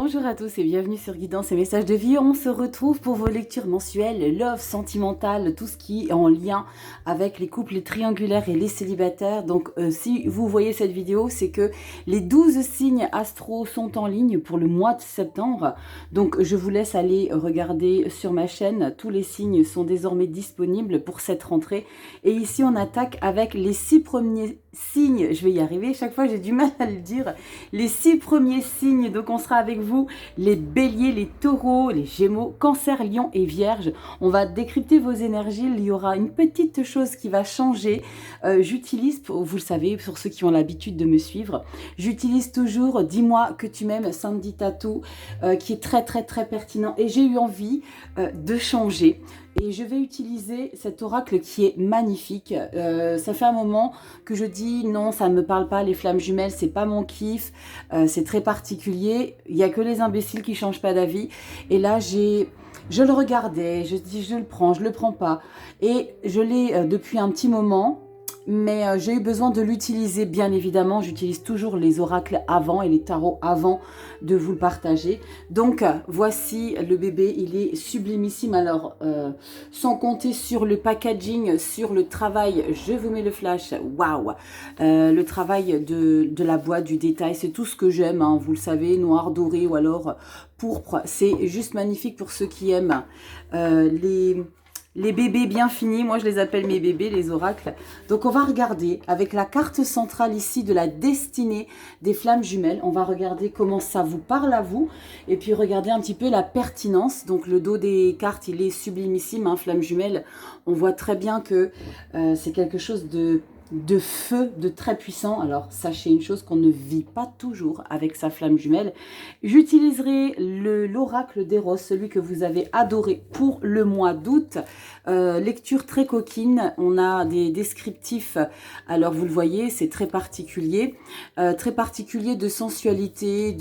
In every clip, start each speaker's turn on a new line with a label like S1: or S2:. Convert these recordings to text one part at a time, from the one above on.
S1: Bonjour à tous et bienvenue sur Guidance et Messages de Vie. On se retrouve pour vos lectures mensuelles, love, sentimentale, tout ce qui est en lien avec les couples triangulaires et les célibataires. Donc si vous voyez cette vidéo, c'est que les 12 signes astro sont en ligne pour le mois de septembre. Donc je vous laisse aller regarder sur ma chaîne. Tous les signes sont désormais disponibles pour cette rentrée. Et ici on attaque avec les 6 premiers signes. Je vais y arriver, chaque fois j'ai du mal à le dire. Les 6 premiers signes, donc on sera avec vous, les béliers, les taureaux, les gémeaux, cancer, lion et vierge. On va décrypter vos énergies. Il y aura une petite chose qui va changer. J'utilise, vous le savez, pour ceux qui ont l'habitude de me suivre, j'utilise toujours Dis-moi que tu m'aimes, Sandy Tattoo, qui est très pertinent. Et j'ai eu envie de changer. Et je vais utiliser cet oracle qui est magnifique. Ça fait un moment que je dis non, ça ne me parle pas, les flammes jumelles, c'est pas mon kiff, c'est très particulier. Il n'y a que les imbéciles qui ne changent pas d'avis. Et là, je le regardais, je dis je le prends pas. Et je l'ai depuis un petit moment. Mais j'ai eu besoin de l'utiliser, bien évidemment. J'utilise toujours les oracles avant et les tarots avant de vous le partager. Donc, voici le bébé. Il est sublimissime. Alors, sans compter sur le packaging, sur le travail, je vous mets le flash. Waouh! Le travail de la boîte, du détail, c'est tout ce que j'aime. Hein, vous le savez, noir, doré ou alors pourpre. C'est juste magnifique pour ceux qui aiment les bébés bien finis, moi je les appelle mes bébés, les oracles. Donc on va regarder avec la carte centrale ici de la destinée des flammes jumelles. On va regarder comment ça vous parle à vous. Et puis regarder un petit peu la pertinence. Donc le dos des cartes, il est sublimissime, hein, flammes jumelles. On voit très bien que c'est quelque chose de feu, de très puissant. Alors sachez une chose, qu'on ne vit pas toujours avec sa flamme jumelle. J'utiliserai l'oracle d'Eros, celui que vous avez adoré pour le mois d'août. Lecture très coquine, on a des descriptifs, alors vous le voyez, c'est très particulier de sensualité,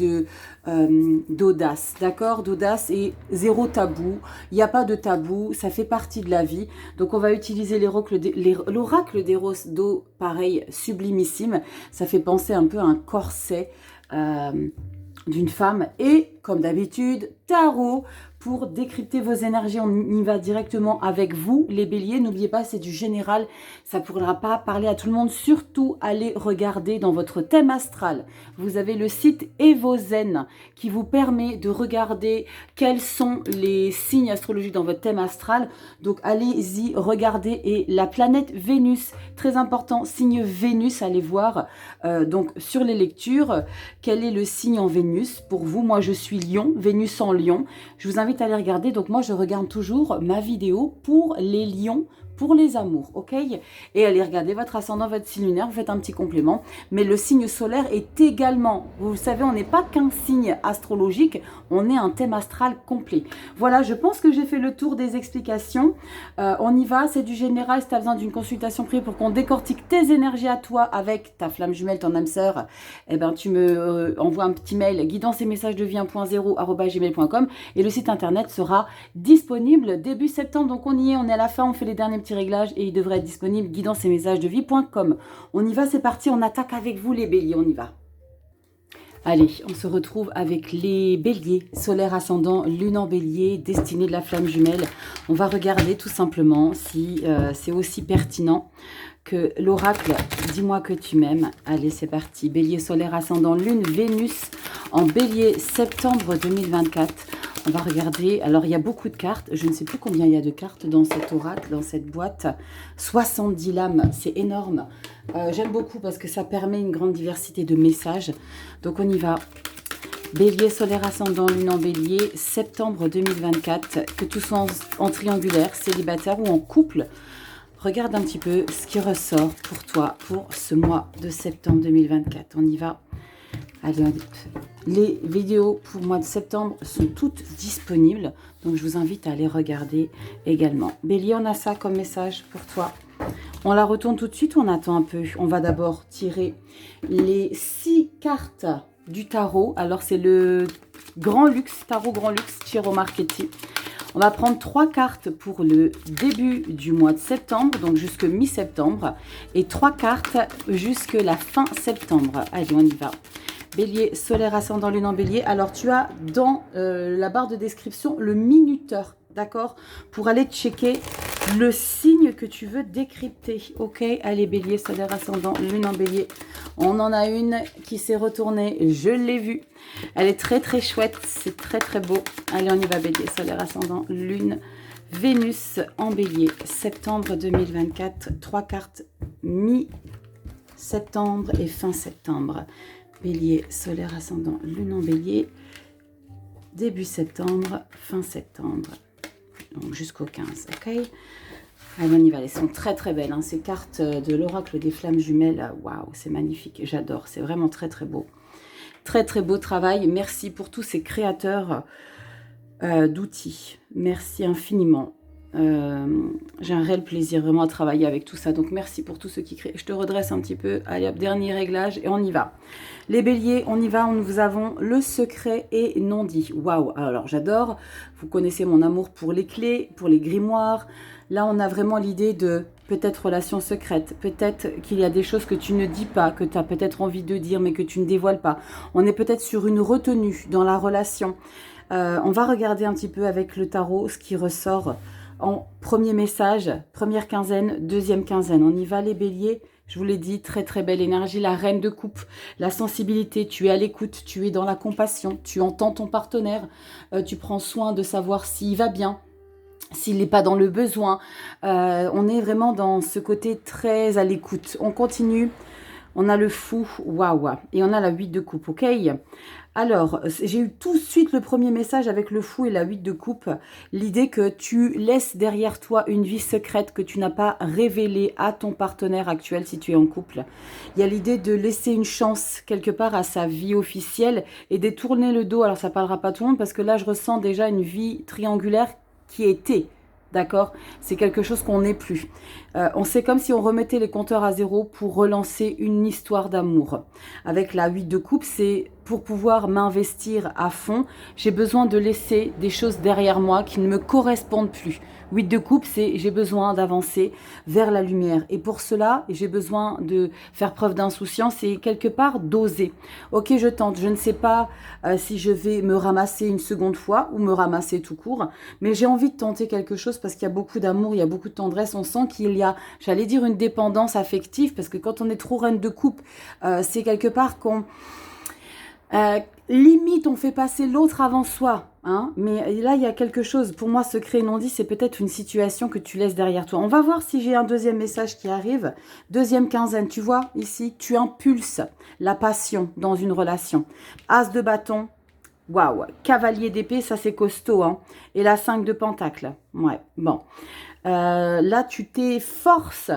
S1: d'audace, d'accord, d'audace et zéro tabou. Il n'y a pas de tabou, ça fait partie de la vie. Donc on va utiliser l'oracle d'Eros, d'eau, pareil, sublimissime. Ça fait penser un peu à un corset d'une femme. Et comme d'habitude, tarot pour décrypter vos énergies. On y va directement avec vous, les béliers. N'oubliez pas, c'est du général. Ça ne pourra pas parler à tout le monde. Surtout, allez regarder dans votre thème astral. Vous avez le site Evozen qui vous permet de regarder quels sont les signes astrologiques dans votre thème astral. Donc, allez-y, regardez. Et la planète Vénus, très important, signe Vénus, allez voir. Donc, sur les lectures, quel est le signe en Vénus pour vous? Moi, je suis Lion, Vénus en Lion. Je vous invite à aller regarder. Donc moi, je regarde toujours ma vidéo pour les lions, pour les amours, ok? Et allez regarder votre ascendant, votre signe lunaire, vous faites un petit complément. Mais le signe solaire est également, vous savez, on n'est pas qu'un signe astrologique, on est un thème astral complet. Voilà, je pense que j'ai fait le tour des explications. On y va, c'est du général. Si tu as besoin d'une consultation privée pour qu'on décortique tes énergies à toi avec ta flamme jumelle, ton âme sœur, eh ben, tu me envoies un petit mail guidance-et-messages-de-vie1.0@gmail.com et le site internet sera disponible début septembre. Donc on y est, on est à la fin, on fait les derniers petits réglages et il devrait être disponible guidance-et-messages-de-vie.com. On y va, c'est parti, on attaque avec vous les béliers, on y va. Allez, on se retrouve avec les béliers, solaire ascendant, lune en bélier, destinée de la flamme jumelle. On va regarder tout simplement si c'est aussi pertinent que l'oracle Dis-moi que tu m'aimes. Allez, c'est parti. Bélier, solaire ascendant, lune, Vénus en bélier, septembre 2024. On va regarder. Alors, il y a beaucoup de cartes. Je ne sais plus combien il y a de cartes dans cet oracle, dans cette boîte. 70 lames, c'est énorme. J'aime beaucoup parce que ça permet une grande diversité de messages. Donc, on y va. Bélier, solaire ascendant, lune en bélier, septembre 2024. Que tout soit en triangulaire, célibataire ou en couple. Regarde un petit peu ce qui ressort pour toi pour ce mois de septembre 2024. On y va. Allez, les vidéos pour le mois de septembre sont toutes disponibles. Donc, je vous invite à les regarder également. Bélier, on a ça comme message pour toi. On la retourne tout de suite ou on attend un peu? On va d'abord tirer les 6 cartes du tarot. Alors, c'est le Grand Luxe, tarot Grand Luxe, Chiro Marchetti. On va prendre 3 cartes pour le début du mois de septembre, donc jusque mi-septembre, et 3 cartes jusque la fin septembre. Allez, on y va. Bélier, solaire, ascendant, lune en bélier. Alors, tu as dans la barre de description le minuteur, d'accord? Pour aller checker le signe que tu veux décrypter. Ok, allez, bélier, solaire, ascendant, lune en bélier. On en a une qui s'est retournée, je l'ai vue. Elle est très, très chouette, c'est très, très beau. Allez, on y va, bélier, solaire, ascendant, lune, Vénus en bélier, septembre 2024. 3 cartes, mi-septembre et fin septembre. Bélier, solaire, ascendant, lune en bélier, début septembre, fin septembre, donc jusqu'au 15, ok? Allez, on y va, elles sont très très belles, hein. Ces cartes de l'oracle des flammes jumelles, waouh, c'est magnifique, j'adore, c'est vraiment très très beau. Très très beau travail, merci pour tous ces créateurs d'outils, merci infiniment. J'ai un réel plaisir vraiment à travailler avec tout ça, donc merci pour tous ceux qui créent. Je te redresse un petit peu, allez hop, dernier réglage et on y va. Les béliers, on y va, nous avons le secret et non dit. Waouh, alors j'adore, vous connaissez mon amour pour les clés, pour les grimoires. Là on a vraiment l'idée de peut-être relation secrète, peut-être qu'il y a des choses que tu ne dis pas, que tu as peut-être envie de dire mais que tu ne dévoiles pas. On est peut-être sur une retenue dans la relation. On va regarder un petit peu avec le tarot ce qui ressort en premier message, première quinzaine, deuxième quinzaine. On y va les béliers, je vous l'ai dit, très très belle énergie, la reine de coupe, la sensibilité, tu es à l'écoute, tu es dans la compassion, tu entends ton partenaire, tu prends soin de savoir s'il va bien, s'il n'est pas dans le besoin. On est vraiment dans ce côté très à l'écoute. On continue, on a le fou, waouh, et on a la 8 de coupe, ok? Alors, j'ai eu tout de suite le premier message avec le fou et la 8 de coupe. L'idée que tu laisses derrière toi une vie secrète que tu n'as pas révélée à ton partenaire actuel si tu es en couple. Il y a l'idée de laisser une chance quelque part à sa vie officielle et de tourner le dos. Alors, ça ne parlera pas tout le monde parce que là, je ressens déjà une vie triangulaire qui était. D'accord? C'est quelque chose qu'on n'est plus. On sait comme si on remettait les compteurs à zéro pour relancer une histoire d'amour. Avec la 8 de coupe, c'est pour pouvoir m'investir à fond, j'ai besoin de laisser des choses derrière moi qui ne me correspondent plus. 8 de coupe, c'est j'ai besoin d'avancer vers la lumière. Et pour cela, j'ai besoin de faire preuve d'insouciance et quelque part d'oser. Ok, je tente. Je ne sais pas si je vais me ramasser une seconde fois ou me ramasser tout court. Mais j'ai envie de tenter quelque chose parce qu'il y a beaucoup d'amour, il y a beaucoup de tendresse. On sent qu'il y a, j'allais dire, une dépendance affective. Parce que quand on est trop reine de coupe, c'est quelque part qu'on... limite, on fait passer l'autre avant soi. Hein, mais là, il y a quelque chose. Pour moi, secret non dit, c'est peut-être une situation que tu laisses derrière toi. On va voir si j'ai un deuxième message qui arrive. Deuxième quinzaine, tu vois, ici, tu impulses la passion dans une relation. As de bâton, waouh. Cavalier d'épée, ça c'est costaud. Hein. Et la 5 de pentacle. Ouais, bon. Là, tu t'efforces.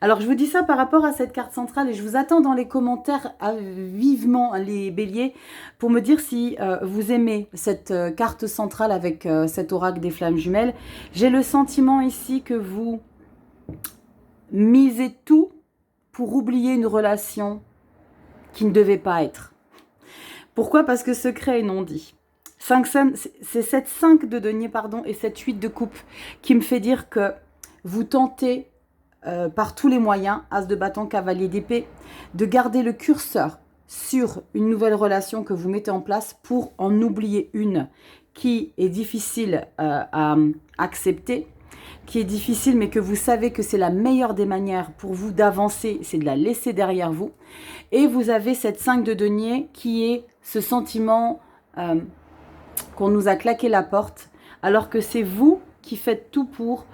S1: Alors, je vous dis ça par rapport à cette carte centrale et je vous attends dans les commentaires vivement, les béliers, pour me dire si vous aimez cette carte centrale avec cet oracle des flammes jumelles. J'ai le sentiment ici que vous misez tout pour oublier une relation qui ne devait pas être. Pourquoi? Parce que secret est non dit. C'est cette 5 de denier, pardon, et cette 8 de coupe qui me fait dire que vous tentez par tous les moyens, as de bâton, cavalier d'épée, de garder le curseur sur une nouvelle relation que vous mettez en place pour en oublier une qui est difficile à accepter, qui est difficile mais que vous savez que c'est la meilleure des manières pour vous d'avancer, c'est de la laisser derrière vous. Et vous avez cette 5 de denier qui est ce sentiment qu'on nous a claqué la porte alors que c'est vous qui faites tout pour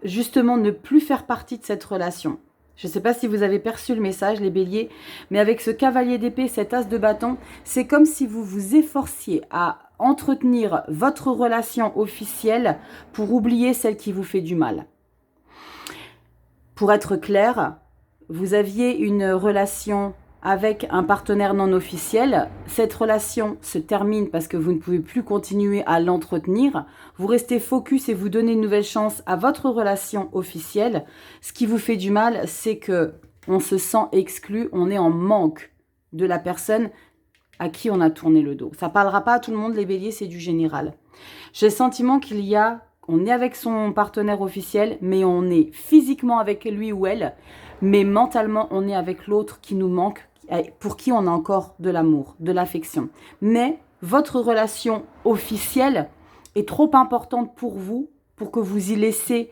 S1: justement ne plus faire partie de cette relation. Je ne sais pas si vous avez perçu le message, les béliers, mais avec ce cavalier d'épée, cet as de bâton, c'est comme si vous vous efforciez à entretenir votre relation officielle pour oublier celle qui vous fait du mal. Pour être clair, vous aviez une relation avec un partenaire non officiel, cette relation se termine parce que vous ne pouvez plus continuer à l'entretenir, vous restez focus et vous donnez une nouvelle chance à votre relation officielle. Ce qui vous fait du mal, c'est que on se sent exclu, on est en manque de la personne à qui on a tourné le dos. Ça ne parlera pas à tout le monde, les béliers, c'est du général. J'ai le sentiment on est avec son partenaire officiel, mais on est physiquement avec lui ou elle, mais mentalement, on est avec l'autre qui nous manque pour qui on a encore de l'amour, de l'affection. Mais votre relation officielle est trop importante pour vous, pour que vous y laissez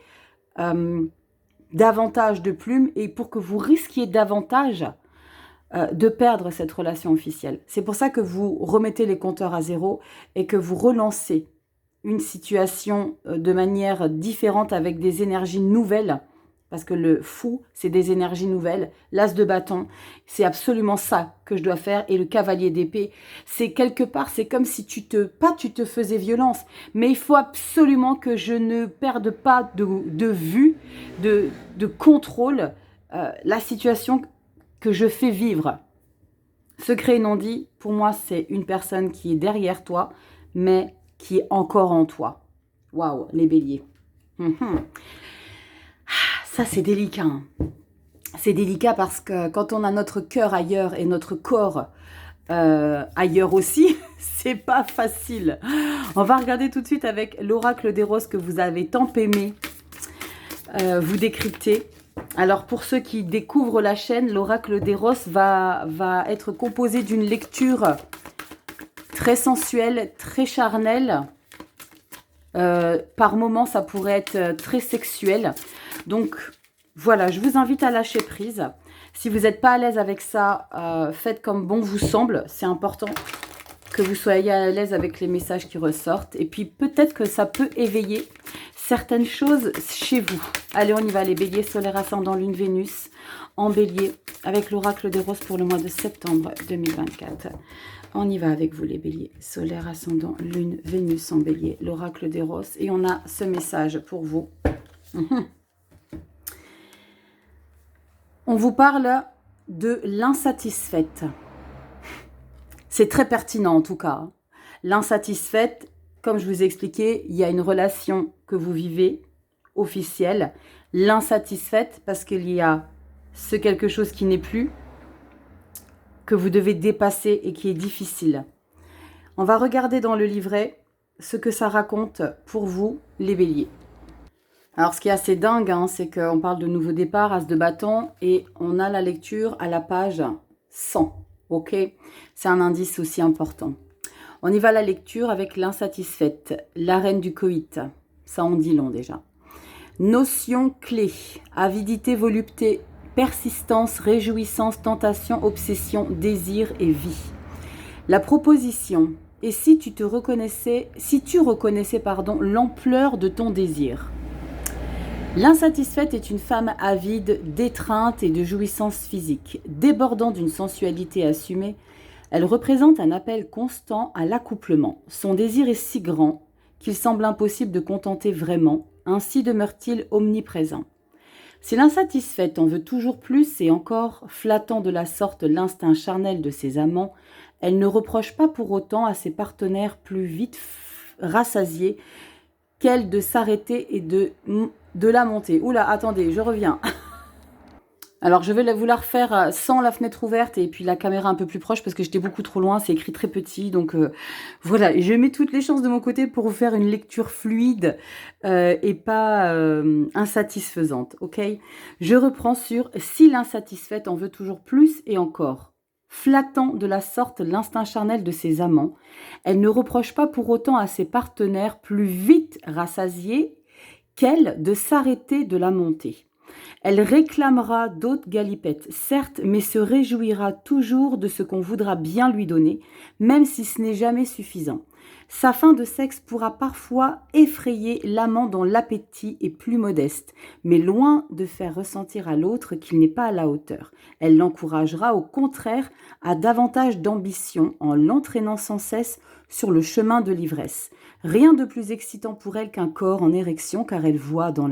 S1: davantage de plumes et pour que vous risquiez davantage de perdre cette relation officielle. C'est pour ça que vous remettez les compteurs à zéro et que vous relancez une situation de manière différente avec des énergies nouvelles. Parce que le fou, c'est des énergies nouvelles. L'as de bâton, c'est absolument ça que je dois faire. Et le cavalier d'épée, c'est quelque part, c'est comme si tu te faisais violence. Mais il faut absolument que je ne perde pas de vue, de contrôle, la situation que je fais vivre. Secret non dit, pour moi, c'est une personne qui est derrière toi, mais qui est encore en toi. Waouh, les béliers. Ça, c'est délicat. Hein. C'est délicat parce que quand on a notre cœur ailleurs et notre corps ailleurs aussi, c'est pas facile. On va regarder tout de suite avec l'oracle des roses que vous avez tant aimé vous décrypter. Alors, pour ceux qui découvrent la chaîne, l'oracle des roses va être composé d'une lecture très sensuelle, très charnelle. Par moments, ça pourrait être très sexuel. Donc, voilà, je vous invite à lâcher prise. Si vous n'êtes pas à l'aise avec ça, faites comme bon vous semble. C'est important que vous soyez à l'aise avec les messages qui ressortent. Et puis, peut-être que ça peut éveiller certaines choses chez vous. Allez, on y va, les béliers, solaire, ascendant, lune, Vénus, en bélier, avec l'oracle des roses pour le mois de septembre 2024. On y va avec vous, les béliers, solaire, ascendant, lune, Vénus, en bélier, l'oracle des roses. Et on a ce message pour vous. On vous parle de l'insatisfaite. C'est très pertinent en tout cas. L'insatisfaite, comme je vous ai expliqué, il y a une relation que vous vivez, officielle. L'insatisfaite, parce qu'il y a ce quelque chose qui n'est plus, que vous devez dépasser et qui est difficile. On va regarder dans le livret ce que ça raconte pour vous, les béliers. Alors, ce qui est assez dingue, hein, c'est qu'on parle de nouveau départ, as de bâton, et on a la lecture à la page 100, ok? C'est un indice aussi important. On y va à la lecture avec l'insatisfaite, la reine du coït. Ça, on dit long déjà. Notion clé, avidité, volupté, persistance, réjouissance, tentation, obsession, désir et vie. La proposition, et si tu reconnaissais l'ampleur de ton désir. L'insatisfaite est une femme avide d'étreinte et de jouissance physique. Débordant d'une sensualité assumée, elle représente un appel constant à l'accouplement. Son désir est si grand qu'il semble impossible de contenter vraiment, ainsi demeure-t-il omniprésent. Si l'insatisfaite en veut toujours plus et encore, flattant de la sorte l'instinct charnel de ses amants, elle ne reproche pas pour autant à ses partenaires plus vite rassasiés qu'elle de s'arrêter et de la montée. Oula, attendez, je reviens. Alors, je vais vous la refaire sans la fenêtre ouverte et puis la caméra un peu plus proche parce que j'étais beaucoup trop loin, c'est écrit très petit. Donc, voilà, je mets toutes les chances de mon côté pour vous faire une lecture fluide et pas insatisfaisante, ok? Je reprends sur « Si l'insatisfaite en veut toujours plus et encore ». Flattant de la sorte l'instinct charnel de ses amants, elle ne reproche pas pour autant à ses partenaires plus vite rassasiés qu'elle de s'arrêter de la montée. Elle réclamera d'autres galipettes, certes, mais se réjouira toujours de ce qu'on voudra bien lui donner, même si ce n'est jamais suffisant. Sa faim de sexe pourra parfois effrayer l'amant dont l'appétit est plus modeste, mais loin de faire ressentir à l'autre qu'il n'est pas à la hauteur. Elle l'encouragera au contraire à davantage d'ambition en l'entraînant sans cesse sur le chemin de l'ivresse. Rien de plus excitant pour elle qu'un corps en érection, car elle voit dans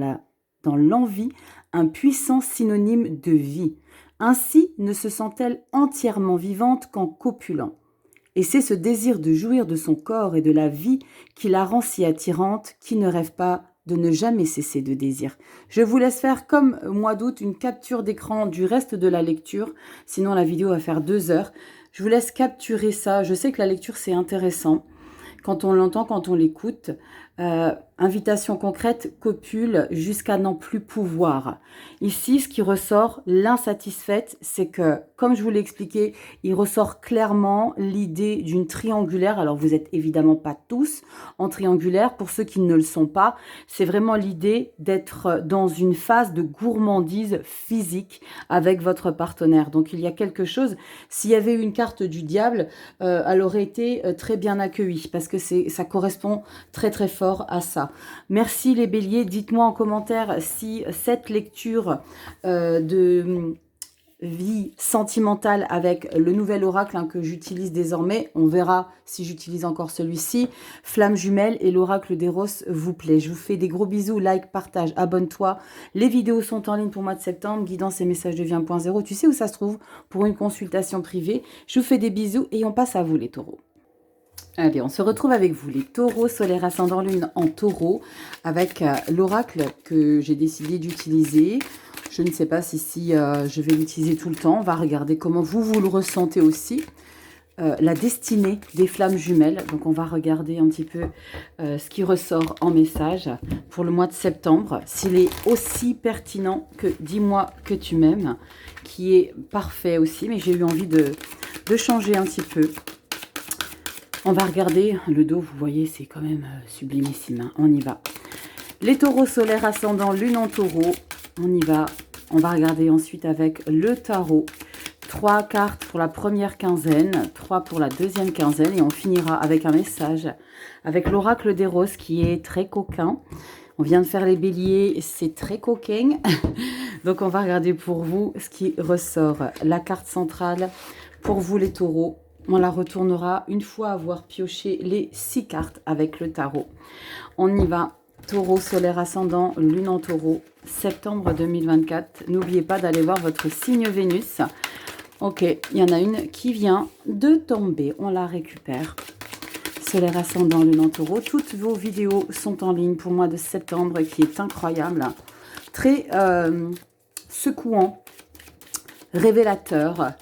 S1: l'envie un puissant synonyme de vie. Ainsi ne se sent-elle entièrement vivante qu'en copulant. Et c'est ce désir de jouir de son corps et de la vie qui la rend si attirante, qui ne rêve pas de ne jamais cesser de désir. Je vous laisse faire comme mois d'août une capture d'écran du reste de la lecture, sinon la vidéo va faire 2 heures. Je vous laisse capturer ça. Je sais que la lecture c'est intéressant quand on l'entend, quand on l'écoute. Invitation concrète, copule jusqu'à n'en plus pouvoir. Ici, ce qui ressort, l'insatisfaite, c'est que, comme je vous l'ai expliqué, il ressort clairement l'idée d'une triangulaire. Alors, vous n'êtes évidemment pas tous en triangulaire. Pour ceux qui ne le sont pas, c'est vraiment l'idée d'être dans une phase de gourmandise physique avec votre partenaire. Donc, il y a quelque chose, s'il y avait eu une carte du diable, elle aurait été très bien accueillie parce que ça correspond très très fort à ça. Merci les béliers, dites-moi en commentaire si cette lecture de vie sentimentale avec le nouvel oracle que j'utilise désormais, on verra si j'utilise encore celui-ci, Flamme jumelle et l'oracle d'Eros vous plaît. Je vous fais des gros bisous, like, partage, abonne-toi. Les vidéos sont en ligne pour le mois de septembre, guidance et messages de vie 1.0. Tu sais où ça se trouve pour une consultation privée. Je vous fais des bisous et on passe à vous les taureaux. Allez, on se retrouve avec vous, les taureaux, solaire ascendant lune en taureau, avec l'oracle que j'ai décidé d'utiliser. Je ne sais pas si je vais l'utiliser tout le temps. On va regarder comment vous le ressentez aussi. La destinée des flammes jumelles. Donc, on va regarder un petit peu ce qui ressort en message pour le mois de septembre. S'il est aussi pertinent que « Dis-moi que tu m'aimes », qui est parfait aussi, mais j'ai eu envie de changer un petit peu. On va regarder le dos, vous voyez, c'est quand même sublimissime. Hein. On y va. Les taureaux solaires ascendant lune en taureau. On y va. On va regarder ensuite avec le tarot. 3 cartes pour la première quinzaine, 3 pour la deuxième quinzaine. Et on finira avec un message avec l'oracle des roses qui est très coquin. On vient de faire les béliers, c'est très coquin. Donc on va regarder pour vous ce qui ressort. La carte centrale pour vous les taureaux. On la retournera une fois avoir pioché les 6 cartes avec le tarot. On y va. Taureau solaire ascendant, lune en taureau, septembre 2024. N'oubliez pas d'aller voir votre signe Vénus. Ok, il y en a une qui vient de tomber. On la récupère. Solaire ascendant, lune en taureau. Toutes vos vidéos sont en ligne pour le mois de septembre qui est incroyable. Très secouant, révélateur.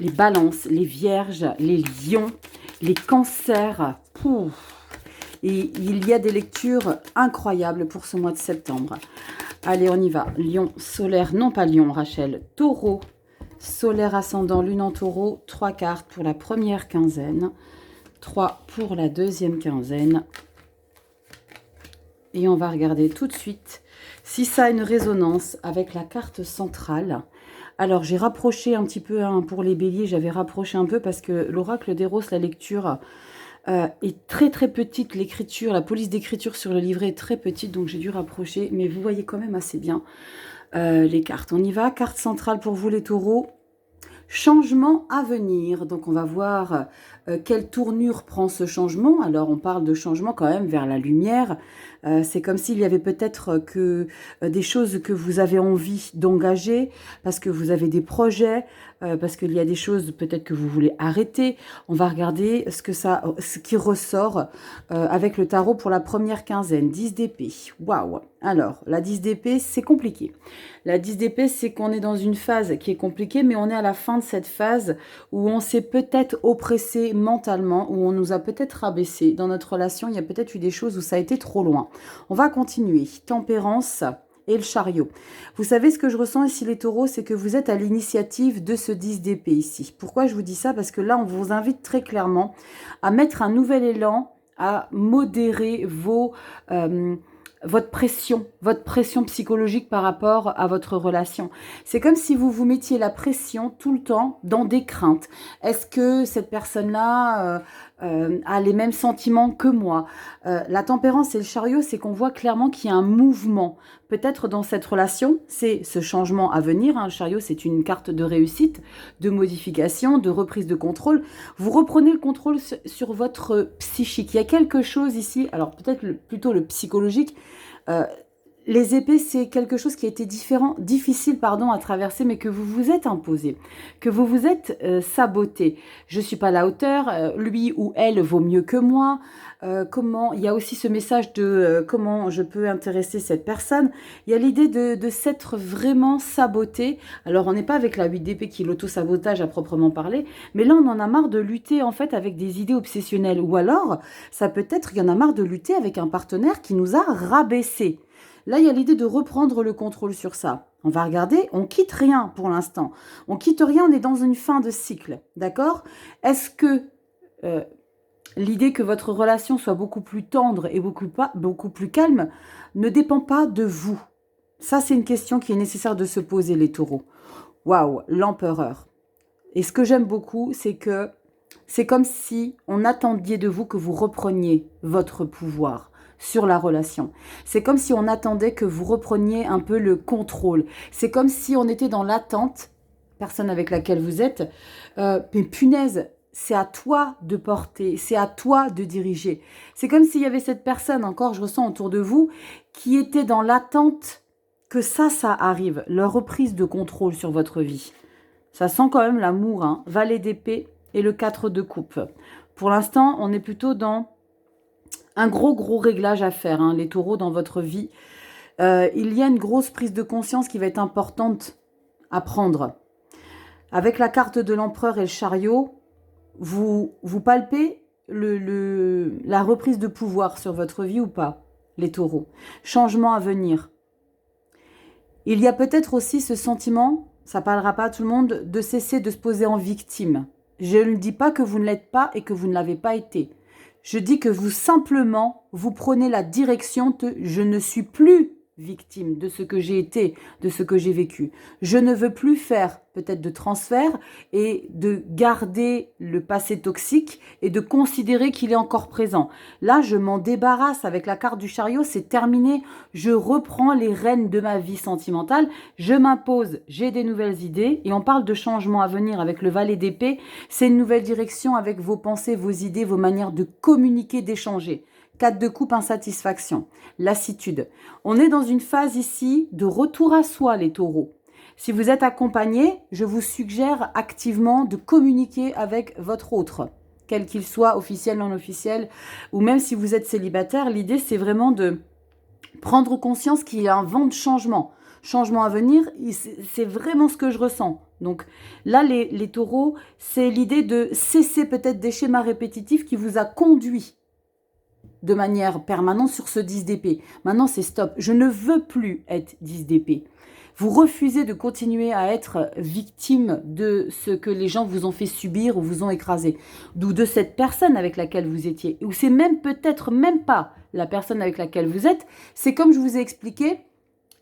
S1: Les balances, les vierges, les lions, les cancers. Pouf. Et il y a des lectures incroyables pour ce mois de septembre. Allez, on y va. Lion, solaire, non pas lion, Rachel. Taureau, solaire ascendant, lune en taureau. 3 cartes pour la première quinzaine. 3 pour la deuxième quinzaine. Et on va regarder tout de suite si ça a une résonance avec la carte centrale. Alors, j'ai rapproché un petit peu, hein, pour les béliers, j'avais rapproché un peu parce que l'oracle d'Eros, la lecture est très très petite. L'écriture, la police d'écriture sur le livret est très petite, donc j'ai dû rapprocher. Mais vous voyez quand même assez bien les cartes. On y va, carte centrale pour vous les taureaux. Changement à venir. Donc, on va voir quelle tournure prend ce changement. Alors, on parle de changement quand même vers la lumière. C'est comme s'il y avait peut-être que des choses que vous avez envie d'engager parce que vous avez des projets, parce qu'il y a des choses peut-être que vous voulez arrêter. On va regarder ce qui ressort avec le tarot pour la première quinzaine. 10 d'épée. Waouh! Alors, la 10 d'épée, c'est compliqué. La 10 d'épée, c'est qu'on est dans une phase qui est compliquée, mais on est à la fin de cette phase où on s'est peut-être oppressé mentalement, où on nous a peut-être rabaissé. Dans notre relation, il y a peut-être eu des choses où ça a été trop loin. On va continuer. Tempérance et le chariot. Vous savez ce que je ressens ici les taureaux, c'est que vous êtes à l'initiative de ce 10 d'épée ici. Pourquoi je vous dis ça? Parce que là, on vous invite très clairement à mettre un nouvel élan, à modérer votre pression psychologique par rapport à votre relation. C'est comme si vous vous mettiez la pression tout le temps dans des craintes. Est-ce que cette personne-là a les mêmes sentiments que moi? La tempérance et le chariot, c'est qu'on voit clairement qu'il y a un mouvement. Peut-être dans cette relation, c'est ce changement à venir. Hein. Le chariot, c'est une carte de réussite, de modification, de reprise de contrôle. Vous reprenez le contrôle sur votre psychique. Il y a quelque chose ici, alors peut-être plutôt le psychologique, Les épées, c'est quelque chose qui a été difficile à traverser, mais que vous vous êtes imposé, que vous vous êtes saboté. Je ne suis pas à la hauteur, lui ou elle vaut mieux que moi. Il y a aussi ce message de comment je peux intéresser cette personne. Il y a l'idée de s'être vraiment saboté. Alors, on n'est pas avec la 8 d'épée qui est l'auto-sabotage à proprement parler, mais là, on en a marre de lutter en fait avec des idées obsessionnelles. Ou alors, ça peut être, il y en a marre de lutter avec un partenaire qui nous a rabaissés. Là, il y a l'idée de reprendre le contrôle sur ça. On va regarder, on quitte rien pour l'instant. On quitte rien, on est dans une fin de cycle, d'accord? Est-ce que l'idée que votre relation soit beaucoup plus tendre et beaucoup plus calme ne dépend pas de vous? Ça, c'est une question qui est nécessaire de se poser, les taureaux. Waouh, l'empereur. Et ce que j'aime beaucoup, c'est que c'est comme si on attendait de vous que vous repreniez votre pouvoir sur la relation. C'est comme si on attendait que vous repreniez un peu le contrôle. C'est comme si on était dans l'attente, personne avec laquelle vous êtes, mais punaise, c'est à toi de porter, c'est à toi de diriger. C'est comme s'il y avait cette personne, encore je ressens autour de vous, qui était dans l'attente que ça arrive, leur reprise de contrôle sur votre vie. Ça sent quand même l'amour, hein. Valet d'épée et le 4 de coupe. Pour l'instant, on est plutôt dans un gros réglage à faire, hein, les taureaux, dans votre vie. Il y a une grosse prise de conscience qui va être importante à prendre. Avec la carte de l'empereur et le chariot, vous palpez la reprise de pouvoir sur votre vie ou pas, les taureaux. Changement à venir. Il y a peut-être aussi ce sentiment, ça parlera pas à tout le monde, de cesser de se poser en victime. Je ne dis pas que vous ne l'êtes pas et que vous ne l'avez pas été. Je dis que vous prenez la direction de « je ne suis plus victime de ce que j'ai été, de ce que j'ai vécu. Je ne veux plus faire peut-être de transfert et de garder le passé toxique et de considérer qu'il est encore présent. Là, je m'en débarrasse avec la carte du chariot, c'est terminé. Je reprends les rênes de ma vie sentimentale, je m'impose, j'ai des nouvelles idées et on parle de changement à venir avec le valet d'épée. C'est une nouvelle direction avec vos pensées, vos idées, vos manières de communiquer, d'échanger. 4 de coupe, insatisfaction, lassitude. On est dans une phase ici de retour à soi, les taureaux. Si vous êtes accompagné, je vous suggère activement de communiquer avec votre autre, quel qu'il soit, officiel, non officiel, ou même si vous êtes célibataire, l'idée c'est vraiment de prendre conscience qu'il y a un vent de changement. Changement à venir, c'est vraiment ce que je ressens. Donc là, les taureaux, c'est l'idée de cesser peut-être des schémas répétitifs qui vous a conduit de manière permanente sur ce 10 d'épée. Maintenant, c'est stop. Je ne veux plus être 10 d'épée. Vous refusez de continuer à être victime de ce que les gens vous ont fait subir ou vous ont écrasé. D'où de cette personne avec laquelle vous étiez. Ou c'est même peut-être même pas la personne avec laquelle vous êtes. C'est comme je vous ai expliqué,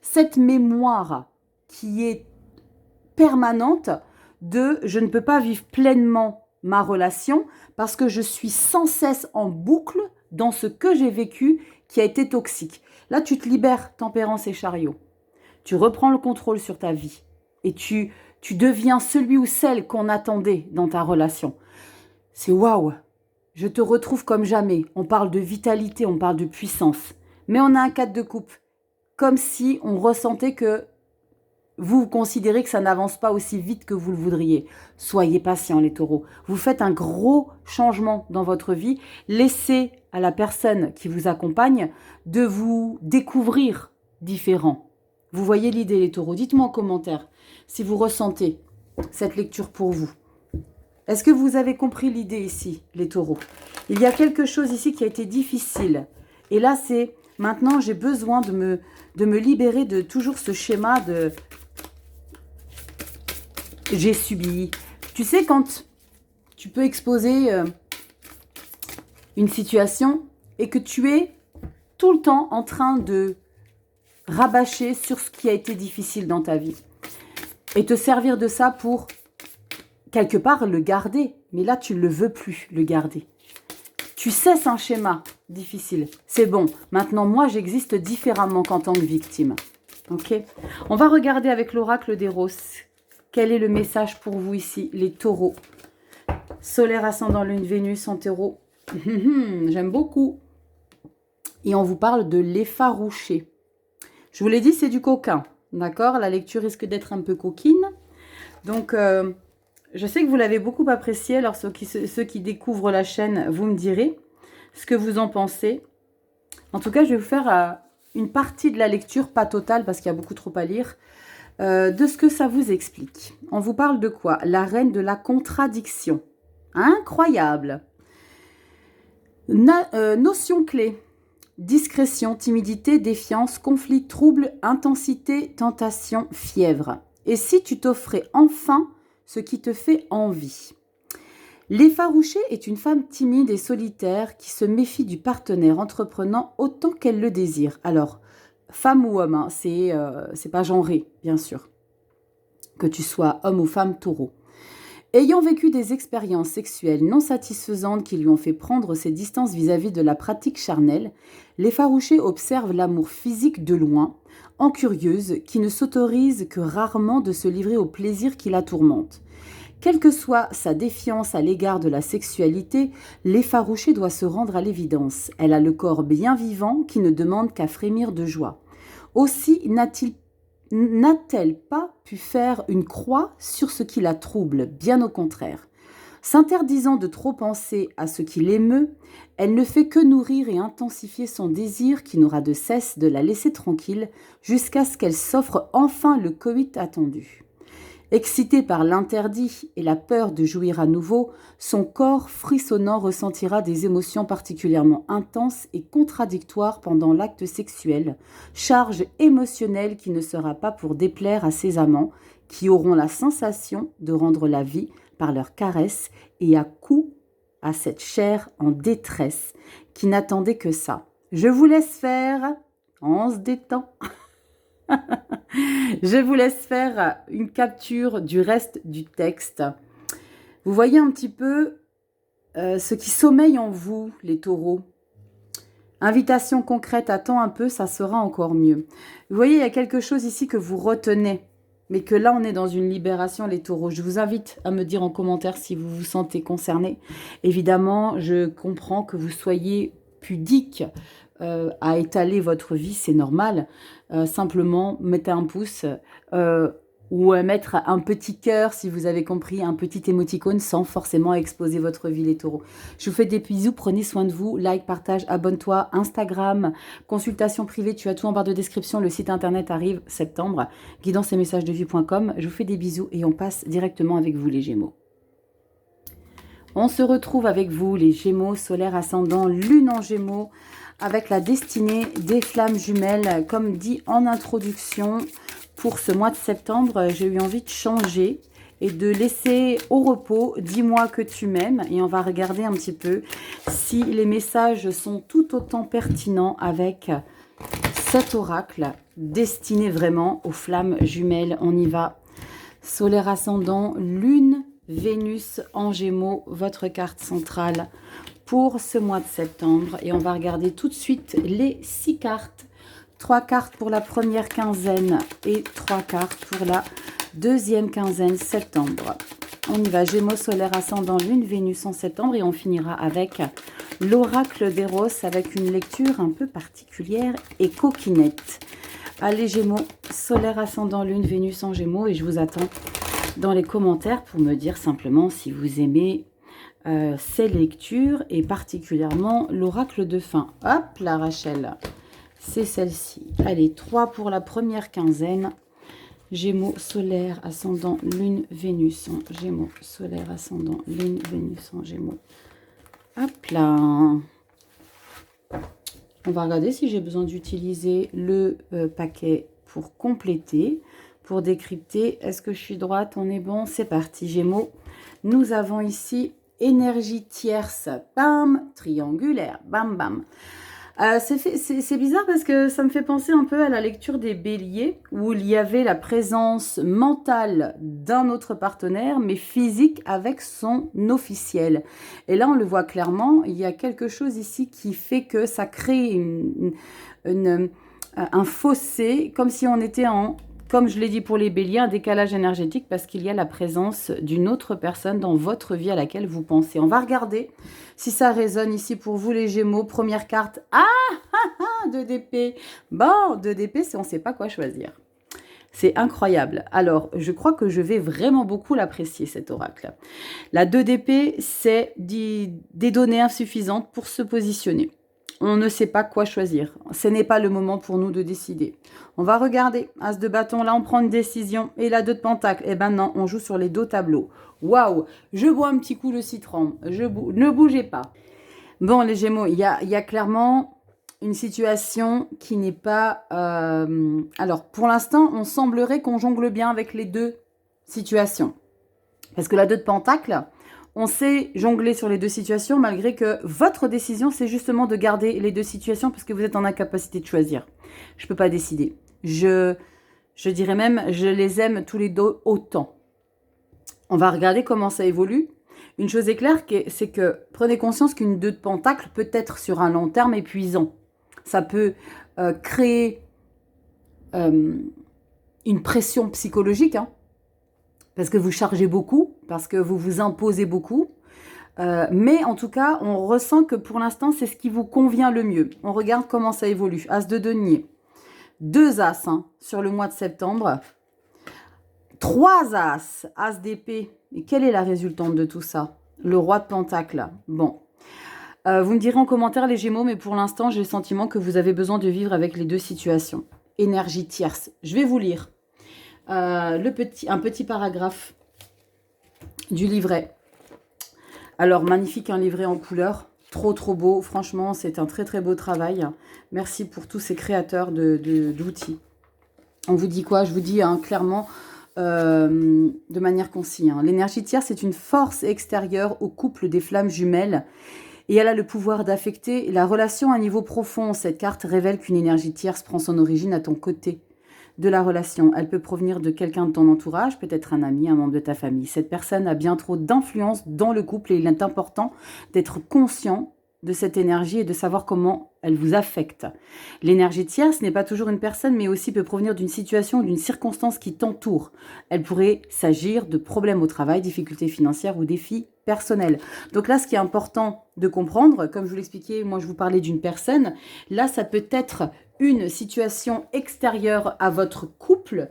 S1: cette mémoire qui est permanente de je ne peux pas vivre pleinement ma relation parce que je suis sans cesse en boucle dans ce que j'ai vécu qui a été toxique. Là, tu te libères, tempérance et chariot. Tu reprends le contrôle sur ta vie et tu deviens celui ou celle qu'on attendait dans ta relation. C'est waouh! Je te retrouve comme jamais. On parle de vitalité, on parle de puissance. Mais on a un 4 de coupe. Comme si on ressentait que vous considérez que ça n'avance pas aussi vite que vous le voudriez. Soyez patients, les taureaux. Vous faites un gros changement dans votre vie. Laissez à la personne qui vous accompagne de vous découvrir différent. Vous voyez l'idée, les taureaux. Dites-moi en commentaire si vous ressentez cette lecture pour vous. Est-ce que vous avez compris l'idée ici, les taureaux? Il y a quelque chose ici qui a été difficile. Et là, c'est maintenant, j'ai besoin de me libérer de toujours ce schéma de j'ai subi. Tu sais, quand tu peux exposer une situation et que tu es tout le temps en train de rabâcher sur ce qui a été difficile dans ta vie et te servir de ça pour quelque part le garder. Mais là, tu ne le veux plus, le garder. Tu cesses un schéma difficile. C'est bon. Maintenant, moi, j'existe différemment qu'en tant que victime. Ok? On va regarder avec l'oracle d'Eros. Quel est le message pour vous ici, les taureaux? Solaire, ascendant, lune, Vénus en taureau. J'aime beaucoup. Et on vous parle de l'effarouché. Je vous l'ai dit, c'est du coquin. D'accord? La lecture risque d'être un peu coquine. Donc, je sais que vous l'avez beaucoup apprécié. Alors, ceux qui découvrent la chaîne, vous me direz ce que vous en pensez. En tout cas, je vais vous faire une partie de la lecture, pas totale parce qu'il y a beaucoup trop à lire, de ce que ça vous explique. On vous parle de quoi? La reine de la contradiction. Incroyable. Notion clé. Discrétion, timidité, défiance, conflit, trouble, intensité, tentation, fièvre. Et si tu t'offrais enfin ce qui te fait envie? L'effarouchée est une femme timide et solitaire qui se méfie du partenaire entreprenant autant qu'elle le désire. Alors, femme ou homme, hein, c'est pas genré, bien sûr. Que tu sois homme ou femme, taureau. Ayant vécu des expériences sexuelles non satisfaisantes qui lui ont fait prendre ses distances vis-à-vis de la pratique charnelle, l'effarouchée observe l'amour physique de loin, en curieuse, qui ne s'autorise que rarement de se livrer au plaisir qui la tourmente. Quelle que soit sa défiance à l'égard de la sexualité, l'effarouchée doit se rendre à l'évidence. Elle a le corps bien vivant qui ne demande qu'à frémir de joie. Aussi n'a-t-elle pas pu faire une croix sur ce qui la trouble, bien au contraire. S'interdisant de trop penser à ce qui l'émeut, elle ne fait que nourrir et intensifier son désir qui n'aura de cesse de la laisser tranquille jusqu'à ce qu'elle s'offre enfin le coït attendu. Excitée par l'interdit et la peur de jouir à nouveau, son corps frissonnant ressentira des émotions particulièrement intenses et contradictoires pendant l'acte sexuel, charge émotionnelle qui ne sera pas pour déplaire à ses amants, qui auront la sensation de rendre la vie par leurs caresses et à coups à cette chair en détresse qui n'attendait que ça. Je vous laisse faire, on se détend. Je vous laisse faire une capture du reste du texte. Vous voyez un petit peu ce qui sommeille en vous, les taureaux. Invitation concrète, attends un peu, ça sera encore mieux. Vous voyez, il y a quelque chose ici que vous retenez, mais que là, on est dans une libération, les taureaux. Je vous invite à me dire en commentaire si vous vous sentez concernés. Évidemment, je comprends que vous soyez pudique à étaler votre vie, c'est normal. Simplement, mettez un pouce ou mettre un petit cœur, si vous avez compris, un petit émoticône sans forcément exposer votre vie, les taureaux. Je vous fais des bisous, prenez soin de vous, like, partage, abonne-toi, Instagram, consultation privée, tu as tout en barre de description, le site internet arrive septembre, guidance et messages de vie.com. Je vous fais des bisous et on passe directement avec vous, les Gémeaux. On se retrouve avec vous, les Gémeaux, solaire, ascendant, lune en Gémeaux, avec la destinée des flammes jumelles. Comme dit en introduction, pour ce mois de septembre, j'ai eu envie de changer et de laisser au repos « Dis-moi que tu m'aimes » et on va regarder un petit peu si les messages sont tout autant pertinents avec cet oracle destiné vraiment aux flammes jumelles. On y va. Solaire ascendant, lune, Vénus en Gémeaux, votre carte centrale pour ce mois de septembre. Et on va regarder tout de suite les 6 cartes. 3 cartes pour la première quinzaine et 3 cartes pour la deuxième quinzaine septembre. On y va, Gémeaux, solaire, ascendant, lune, Vénus en septembre. Et on finira avec l'oracle d'Eros avec une lecture un peu particulière et coquinette. Allez, Gémeaux, solaire, ascendant, lune, Vénus en Gémeaux. Et je vous attends dans les commentaires pour me dire simplement si vous aimez ces lectures et particulièrement l'oracle de fin. Hop là, Rachel, c'est celle-ci. Allez, 3 pour la première quinzaine. Gémeaux, solaire, ascendant, lune, Vénus en Gémeaux. Solaire, ascendant, lune, Vénus en Gémeaux. Hop là. On va regarder si j'ai besoin d'utiliser le paquet pour compléter, pour décrypter. Est-ce que je suis droite? On est bon, c'est parti. Gémeaux, nous avons ici énergie tierce, bam, triangulaire, bam, bam. C'est bizarre parce que ça me fait penser un peu à la lecture des béliers où il y avait la présence mentale d'un autre partenaire mais physique avec son officiel. Et là on le voit clairement, il y a quelque chose ici qui fait que ça crée un fossé comme si on était en... Comme je l'ai dit pour les béliers, un décalage énergétique parce qu'il y a la présence d'une autre personne dans votre vie à laquelle vous pensez. On va regarder si ça résonne ici pour vous les Gémeaux. Première carte. 2 d'épée. Bon, 2 d'épée, c'est on ne sait pas quoi choisir. C'est incroyable. Alors, je crois que je vais vraiment beaucoup l'apprécier, cet oracle. La 2 d'épée, c'est des données insuffisantes pour se positionner. On ne sait pas quoi choisir. Ce n'est pas le moment pour nous de décider. On va regarder. As de bâton, là, on prend une décision. Et la 2 de pentacle, eh ben non, on joue sur les deux tableaux. Waouh! Je bois un petit coup de citron. Ne bougez pas. Bon, les Gémeaux, il y a clairement une situation qui n'est pas... Alors, pour l'instant, on semblerait qu'on jongle bien avec les deux situations. Parce que la 2 de pentacle... On sait jongler sur les deux situations malgré que votre décision, c'est justement de garder les deux situations parce que vous êtes en incapacité de choisir. Je ne peux pas décider. Je dirais même, je les aime tous les deux autant. On va regarder comment ça évolue. Une chose est claire, c'est que prenez conscience qu'une 2 de pentacle peut être sur un long terme épuisant. Ça peut créer une pression psychologique, hein. Parce que vous chargez beaucoup, parce que vous vous imposez beaucoup. Mais en tout cas, on ressent que pour l'instant, c'est ce qui vous convient le mieux. On regarde comment ça évolue. As de denier. 2 as hein, sur le mois de septembre. 3 as. As d'épée. Et quelle est la résultante de tout ça? Le roi de pentacle. Bon. Vous me direz en commentaire les Gémeaux, mais pour l'instant, j'ai le sentiment que vous avez besoin de vivre avec les deux situations. Énergie tierce. Je vais vous lire. Un petit paragraphe du livret. Alors, magnifique, un livret en couleur. Trop, trop beau. Franchement, c'est un très, très beau travail. Merci pour tous ces créateurs d'outils. On vous dit quoi? Je vous dis hein, clairement, de manière concise. Hein. L'énergie tierce est une force extérieure au couple des flammes jumelles. Et elle a le pouvoir d'affecter la relation à un niveau profond. Cette carte révèle qu'une énergie tierce prend son origine à ton côté de la relation. Elle peut provenir de quelqu'un de ton entourage, peut-être un ami, un membre de ta famille. Cette personne a bien trop d'influence dans le couple et il est important d'être conscient de cette énergie et de savoir comment elle vous affecte. L'énergie tierce n'est pas toujours une personne, mais aussi peut provenir d'une situation ou d'une circonstance qui t'entoure. Elle pourrait s'agir de problèmes au travail, difficultés financières ou défis personnels. Donc là, ce qui est important de comprendre, comme je vous l'expliquais, moi je vous parlais d'une personne, là ça peut être une situation extérieure à votre couple,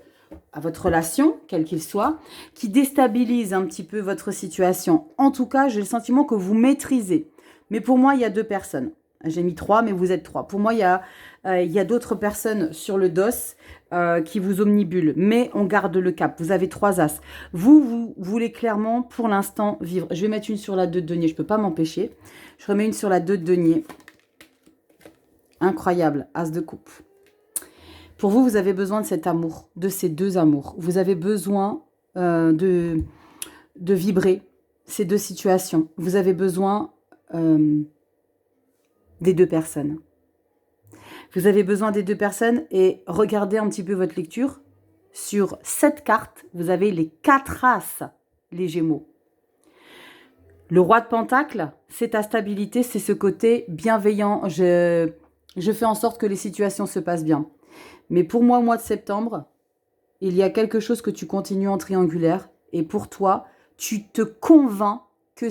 S1: à votre relation, quel qu'il soit, qui déstabilise un petit peu votre situation. En tout cas, j'ai le sentiment que vous maîtrisez. Mais pour moi, il y a 2 personnes. J'ai mis 3, mais vous êtes 3. Pour moi, il y a d'autres personnes sur le dos qui vous omnibulent. Mais on garde le cap. Vous avez 3 as. Vous voulez clairement, pour l'instant, vivre. Je vais mettre une sur la 2 de denier. Je ne peux pas m'empêcher. Je remets une sur la 2 de denier. Incroyable. As de coupe. Pour vous, vous avez besoin de cet amour, de ces 2 amours. Vous avez besoin de vibrer ces 2 situations. Vous avez besoin des 2 personnes. Vous avez besoin des 2 personnes et regardez un petit peu votre lecture. Sur cette carte, vous avez les 4 as, les Gémeaux. Le roi de pentacle, c'est ta stabilité, c'est ce côté bienveillant. Je fais en sorte que les situations se passent bien. Mais pour moi, au mois de septembre, il y a quelque chose que tu continues en triangulaire. Et pour toi, tu te convaincs que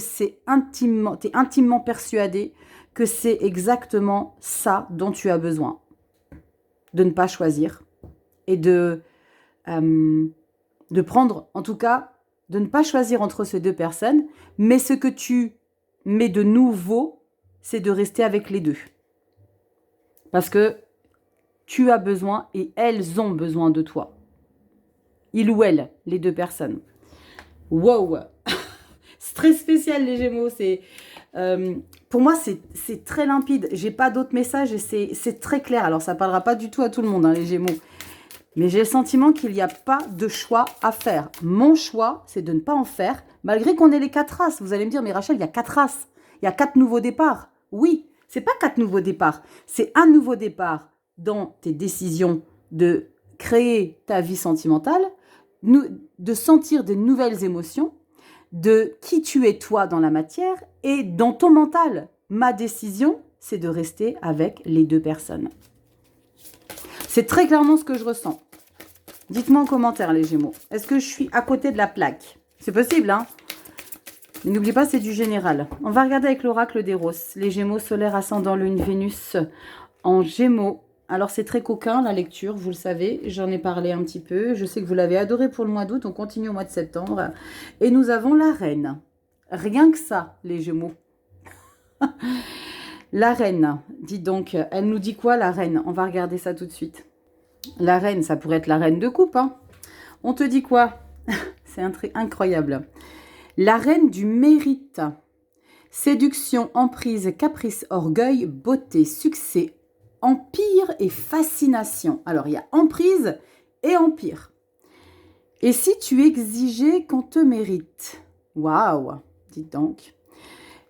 S1: t'es intimement persuadé que c'est exactement ça dont tu as besoin. De ne pas choisir. Et de prendre, en tout cas, de ne pas choisir entre ces 2 personnes. Mais ce que tu mets de nouveau, c'est de rester avec les 2. Parce que tu as besoin et elles ont besoin de toi. Il ou elle, les 2 personnes. Wow. C'est très spécial les Gémeaux. Pour moi, c'est très limpide. J'ai pas d'autres messages et c'est très clair. Alors, ça parlera pas du tout à tout le monde, hein, les Gémeaux. Mais j'ai le sentiment qu'il n'y a pas de choix à faire. Mon choix, c'est de ne pas en faire, malgré qu'on ait les 4 as. Vous allez me dire, mais Rachel, il y a 4 as. Il y a 4 nouveaux départs. Oui, c'est pas 4 nouveaux départs. C'est un nouveau départ dans tes décisions de créer ta vie sentimentale, de sentir des nouvelles émotions, de qui tu es toi dans la matière et dans ton mental. Ma décision, c'est de rester avec les 2 personnes. C'est très clairement ce que je ressens. Dites-moi en commentaire les Gémeaux. Est-ce que je suis à côté de la plaque? C'est possible, hein? N'oubliez pas, c'est du général. On va regarder avec l'oracle d'Eros. Les Gémeaux, solaire, ascendant, lune, Vénus en Gémeaux. Alors, c'est très coquin, la lecture, vous le savez. J'en ai parlé un petit peu. Je sais que vous l'avez adoré pour le mois d'août. On continue au mois de septembre. Et nous avons la reine. Rien que ça, les Gémeaux. La reine, dis donc, elle nous dit quoi, la reine? On va regarder ça tout de suite. La reine, ça pourrait être la reine de coupe, hein. On te dit quoi? C'est un truc incroyable. La reine du mérite. Séduction, emprise, caprice, orgueil, beauté, succès, empire et fascination. Alors, il y a emprise et empire. Et si tu exigeais qu'on te mérite? Waouh, dites donc.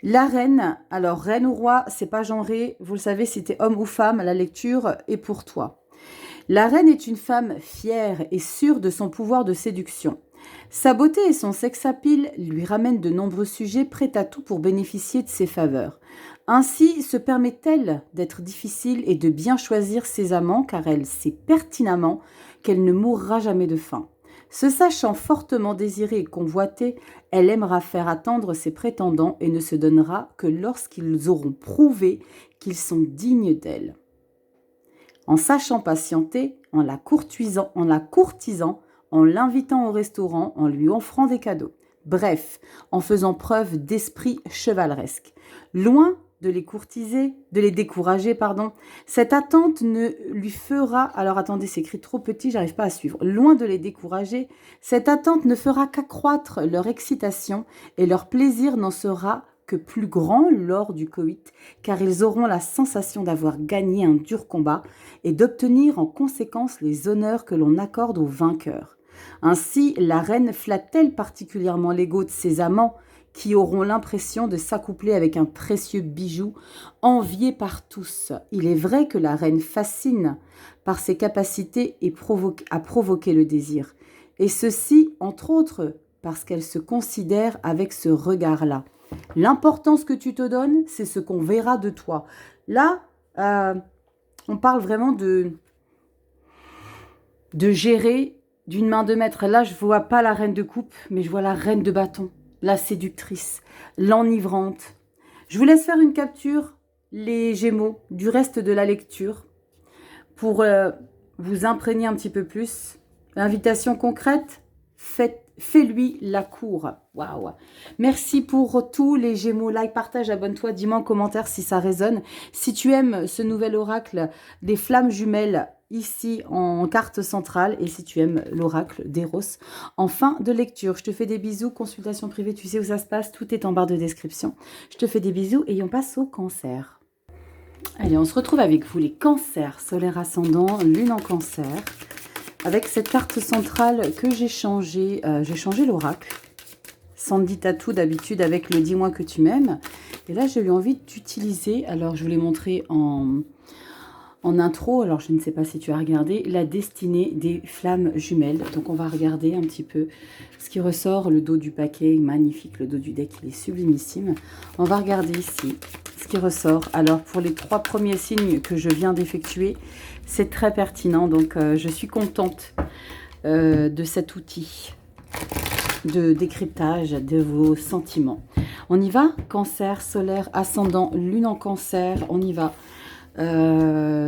S1: La reine, alors reine ou roi, c'est pas genré. Vous le savez, si t'es homme ou femme, la lecture est pour toi. La reine est une femme fière et sûre de son pouvoir de séduction. Sa beauté et son sex-appeal lui ramènent de nombreux sujets prêts à tout pour bénéficier de ses faveurs. Ainsi se permet-elle d'être difficile et de bien choisir ses amants car elle sait pertinemment qu'elle ne mourra jamais de faim. Se sachant fortement désirée et convoitée, elle aimera faire attendre ses prétendants et ne se donnera que lorsqu'ils auront prouvé qu'ils sont dignes d'elle. En sachant patienter, en la courtisant, en l'invitant au restaurant, en lui offrant des cadeaux. Bref, en faisant preuve d'esprit chevaleresque. Loin de les courtiser, de les décourager, pardon, cette attente ne lui fera... Alors attendez, c'est écrit trop petit, j'arrive pas à suivre. Loin de les décourager, cette attente ne fera qu'accroître leur excitation et leur plaisir n'en sera que plus grand lors du coït, car ils auront la sensation d'avoir gagné un dur combat et d'obtenir en conséquence les honneurs que l'on accorde aux vainqueurs. Ainsi, la reine flatte-t-elle particulièrement l'ego de ses amants qui auront l'impression de s'accoupler avec un précieux bijou envié par tous. Il est vrai que la reine fascine par ses capacités et à provoquer le désir. Et ceci, entre autres, parce qu'elle se considère avec ce regard-là. L'importance que tu te donnes, c'est ce qu'on verra de toi. Là, on parle vraiment de gérer d'une main de maître. Là, je ne vois pas la reine de coupe, mais je vois la reine de bâton, la séductrice, l'enivrante. Je vous laisse faire une capture, les Gémeaux, du reste de la lecture, pour vous imprégner un petit peu plus. L'invitation concrète, fais-lui la cour. Waouh! Merci pour tous les Gémeaux. Like, partage, abonne-toi, dis-moi en commentaire si ça résonne. Si tu aimes ce nouvel oracle des flammes jumelles ici en carte centrale et si tu aimes l'oracle d'Eros en fin de lecture. Je te fais des bisous. Consultation privée, tu sais où ça se passe. Tout est en barre de description. Je te fais des bisous et on passe au cancer. Allez, on se retrouve avec vous les cancers, solaire ascendant, lune en cancer. Avec cette carte centrale que j'ai changé l'oracle. Sandy Tatou d'habitude avec le dis-moi que tu m'aimes. Et là, j'ai eu envie d'utiliser, alors je vous l'ai montré en intro, alors je ne sais pas si tu as regardé, la destinée des flammes jumelles. Donc on va regarder un petit peu ce qui ressort. Le dos du paquet est magnifique, le dos du deck il est sublimissime. On va regarder ici ce qui ressort. Alors pour les 3 premiers signes que je viens d'effectuer, c'est très pertinent. Donc je suis contente de cet outil de décryptage de vos sentiments. On y va, cancer, solaire, ascendant, lune en cancer, on y va.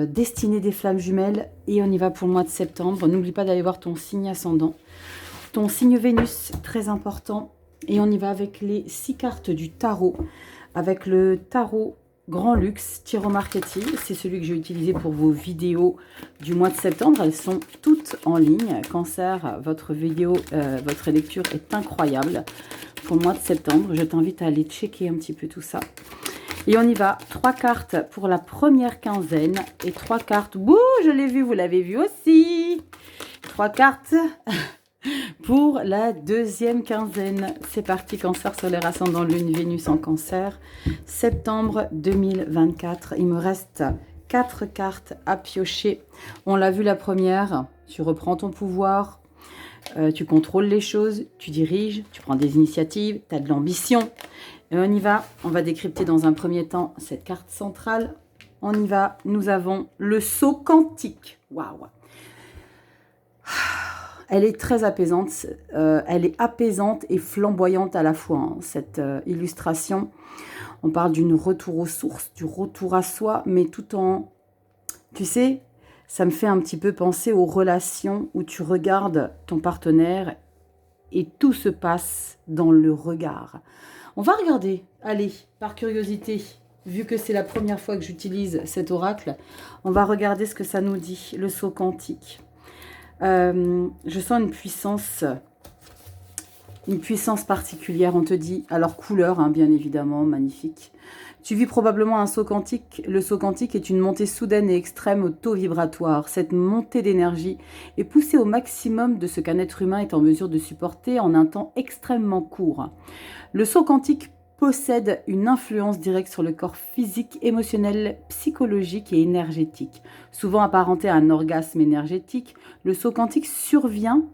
S1: Destinée des flammes jumelles et on y va pour le mois de septembre. N'oublie pas d'aller voir ton signe ascendant, ton signe Vénus, très important. Et on y va avec les 6 cartes du tarot, avec le tarot Grand Luxe Tarot Marketing. C'est celui que j'ai utilisé pour vos vidéos du mois de septembre. Elles sont toutes en ligne. Cancer, votre vidéo, votre lecture est incroyable pour le mois de septembre. Je t'invite à aller checker un petit peu tout ça. Et on y va, 3 cartes pour la première quinzaine et 3 cartes, bouh, je l'ai vu, vous l'avez vu aussi, 3 cartes pour la deuxième quinzaine. C'est parti, cancer, solaire, ascendant, lune, Vénus en cancer, septembre 2024. Il me reste 4 cartes à piocher. On l'a vu la première, tu reprends ton pouvoir, tu contrôles les choses, tu diriges, tu prends des initiatives, tu as de l'ambition. Et on y va, on va décrypter dans un premier temps cette carte centrale. On y va, nous avons le saut quantique. Waouh! Elle est très apaisante, elle est apaisante et flamboyante à la fois, hein, cette illustration. On parle d'une retour aux sources, du retour à soi, mais tout en Tu sais, ça me fait un petit peu penser aux relations où tu regardes ton partenaire et tout se passe dans le regard. On va regarder, allez, par curiosité, vu que c'est la première fois que j'utilise cet oracle, on va regarder ce que ça nous dit, le saut quantique. Je sens une puissance particulière, on te dit, alors couleur, hein, bien évidemment, magnifique. Tu vis probablement un saut quantique. Le saut quantique est une montée soudaine et extrême au taux vibratoire. Cette montée d'énergie est poussée au maximum de ce qu'un être humain est en mesure de supporter en un temps extrêmement court. Le saut quantique possède une influence directe sur le corps physique, émotionnel, psychologique et énergétique. Souvent apparenté à un orgasme énergétique, le saut quantique survient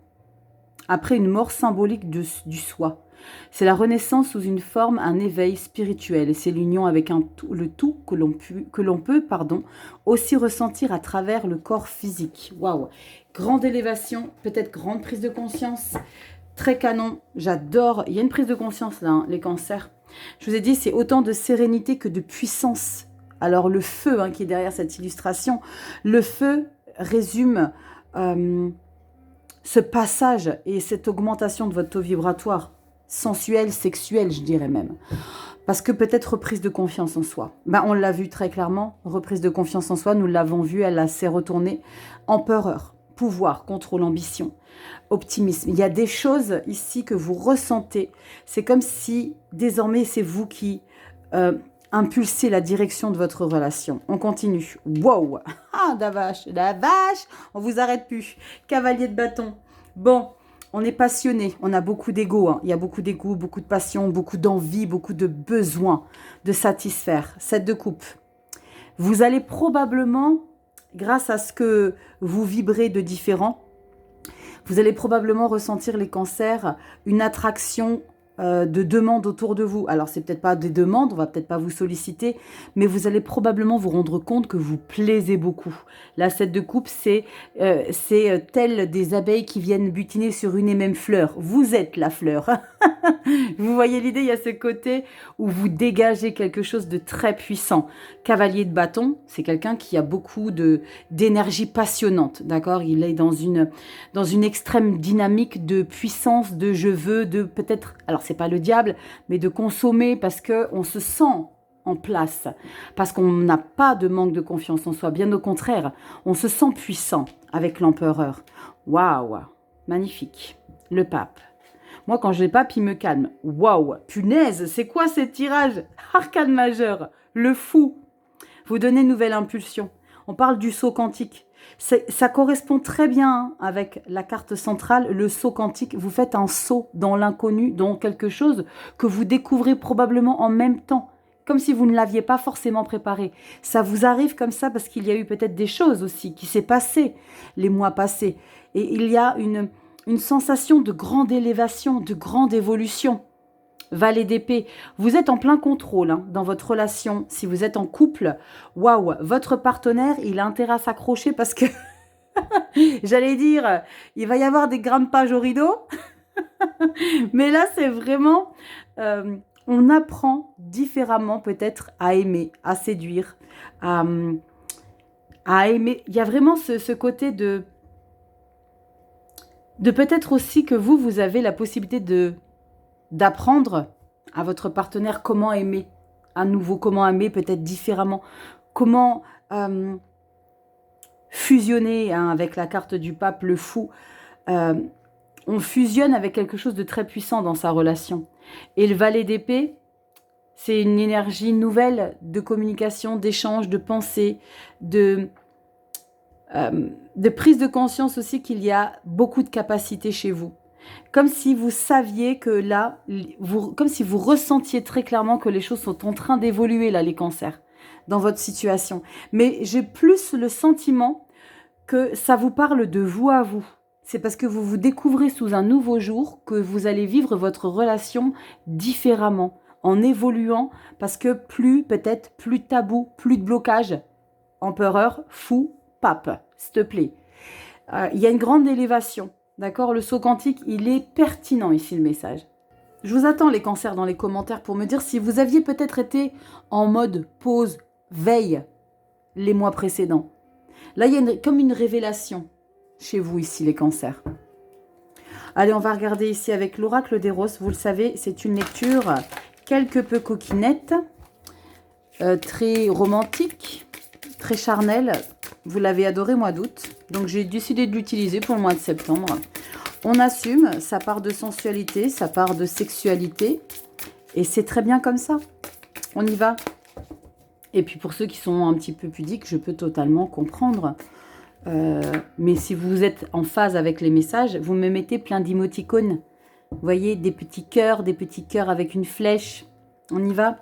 S1: après une mort symbolique du soi. C'est la renaissance sous une forme, un éveil spirituel. C'est l'union avec le tout que l'on peut aussi ressentir à travers le corps physique. Waouh! Grande élévation, peut-être grande prise de conscience. Très canon, j'adore. Il y a une prise de conscience là, hein, les cancers. Je vous ai dit, c'est autant de sérénité que de puissance. Alors le feu qui est derrière cette illustration, le feu résume ce passage et cette augmentation de votre taux vibratoire. Sensuelle, sexuelle, je dirais même. Parce que peut-être reprise de confiance en soi. On l'a vu très clairement, reprise de confiance en soi, nous l'avons vu, elle s'est retournée. Empereur, pouvoir, contrôle, ambition, optimisme. Il y a des choses ici que vous ressentez. C'est comme si désormais c'est vous qui impulsez la direction de votre relation. On continue. Wow! Ah, la vache, on vous arrête plus. Cavalier de bâton. Bon. On est passionné, on a beaucoup d'ego, il y a beaucoup d'ego, beaucoup de passion, beaucoup d'envie, beaucoup de besoin de satisfaire. 7 de coupe. Vous allez probablement, grâce à ce que vous vibrez de différent, vous allez probablement ressentir les cancers, une attraction de demandes autour de vous. Alors, c'est peut-être pas des demandes, on va peut-être pas vous solliciter, mais vous allez probablement vous rendre compte que vous plaisez beaucoup. La 7 de coupe, c'est tel des abeilles qui viennent butiner sur une et même fleur. Vous êtes la fleur. Vous voyez l'idée, il y a ce côté où vous dégagez quelque chose de très puissant. Cavalier de bâton, c'est quelqu'un qui a beaucoup d'énergie passionnante, d'accord? Il est dans une extrême dynamique de puissance, de je veux, de peut-être, alors c'est pas le diable, mais de consommer parce qu'on se sent en place, parce qu'on n'a pas de manque de confiance en soi, bien au contraire, on se sent puissant avec l'empereur. Waouh, magnifique. Le pape. Moi, quand je l'ai pape, il me calme. Waouh, punaise, c'est quoi ce tirage? Arcane majeur, le fou. Vous donnez une nouvelle impulsion. On parle du saut quantique. Ça correspond très bien avec la carte centrale, le saut quantique. Vous faites un saut dans l'inconnu, dans quelque chose que vous découvrez probablement en même temps, comme si vous ne l'aviez pas forcément préparé. Ça vous arrive comme ça parce qu'il y a eu peut-être des choses aussi qui s'est passé les mois passés. Et il y a une sensation de grande élévation, de grande évolution. Valet d'épée, vous êtes en plein contrôle dans votre relation. Si vous êtes en couple, waouh, votre partenaire, il a intérêt à s'accrocher parce que, j'allais dire, il va y avoir des grimpages au rideau. Mais là, c'est vraiment, on apprend différemment peut-être à aimer, à séduire, à aimer. Il y a vraiment ce côté de peut-être aussi que vous avez la possibilité d'apprendre à votre partenaire comment aimer à nouveau, comment aimer peut-être différemment, comment fusionner avec la carte du pape, le fou. On fusionne avec quelque chose de très puissant dans sa relation. Et le valet d'épée, c'est une énergie nouvelle de communication, d'échange, de pensée, de prise de conscience aussi qu'il y a beaucoup de capacités chez vous. Comme si vous saviez que là, comme si vous ressentiez très clairement que les choses sont en train d'évoluer là, les cancers, dans votre situation. Mais j'ai plus le sentiment que ça vous parle de vous à vous. C'est parce que vous vous découvrez sous un nouveau jour que vous allez vivre votre relation différemment, en évoluant, parce que peut-être plus tabou, plus de blocage. Empereur, fou, pape, s'il te plaît. Il y a une grande élévation. D'accord, le saut quantique, il est pertinent ici, le message. Je vous attends les cancers dans les commentaires pour me dire si vous aviez peut-être été en mode pause, veille, les mois précédents. Là, il y a comme une révélation chez vous ici, les cancers. Allez, on va regarder ici avec l'oracle des roses. Vous le savez, c'est une lecture quelque peu coquinette, très romantique, très charnelle. Vous l'avez adoré mois d'août, donc j'ai décidé de l'utiliser pour le mois de septembre. On assume, ça part de sensualité, ça part de sexualité, et c'est très bien comme ça. On y va. Et puis pour ceux qui sont un petit peu pudiques, je peux totalement comprendre. Mais si vous êtes en phase avec les messages, vous me mettez plein d'émoticônes. Vous voyez, des petits cœurs avec une flèche. On y va.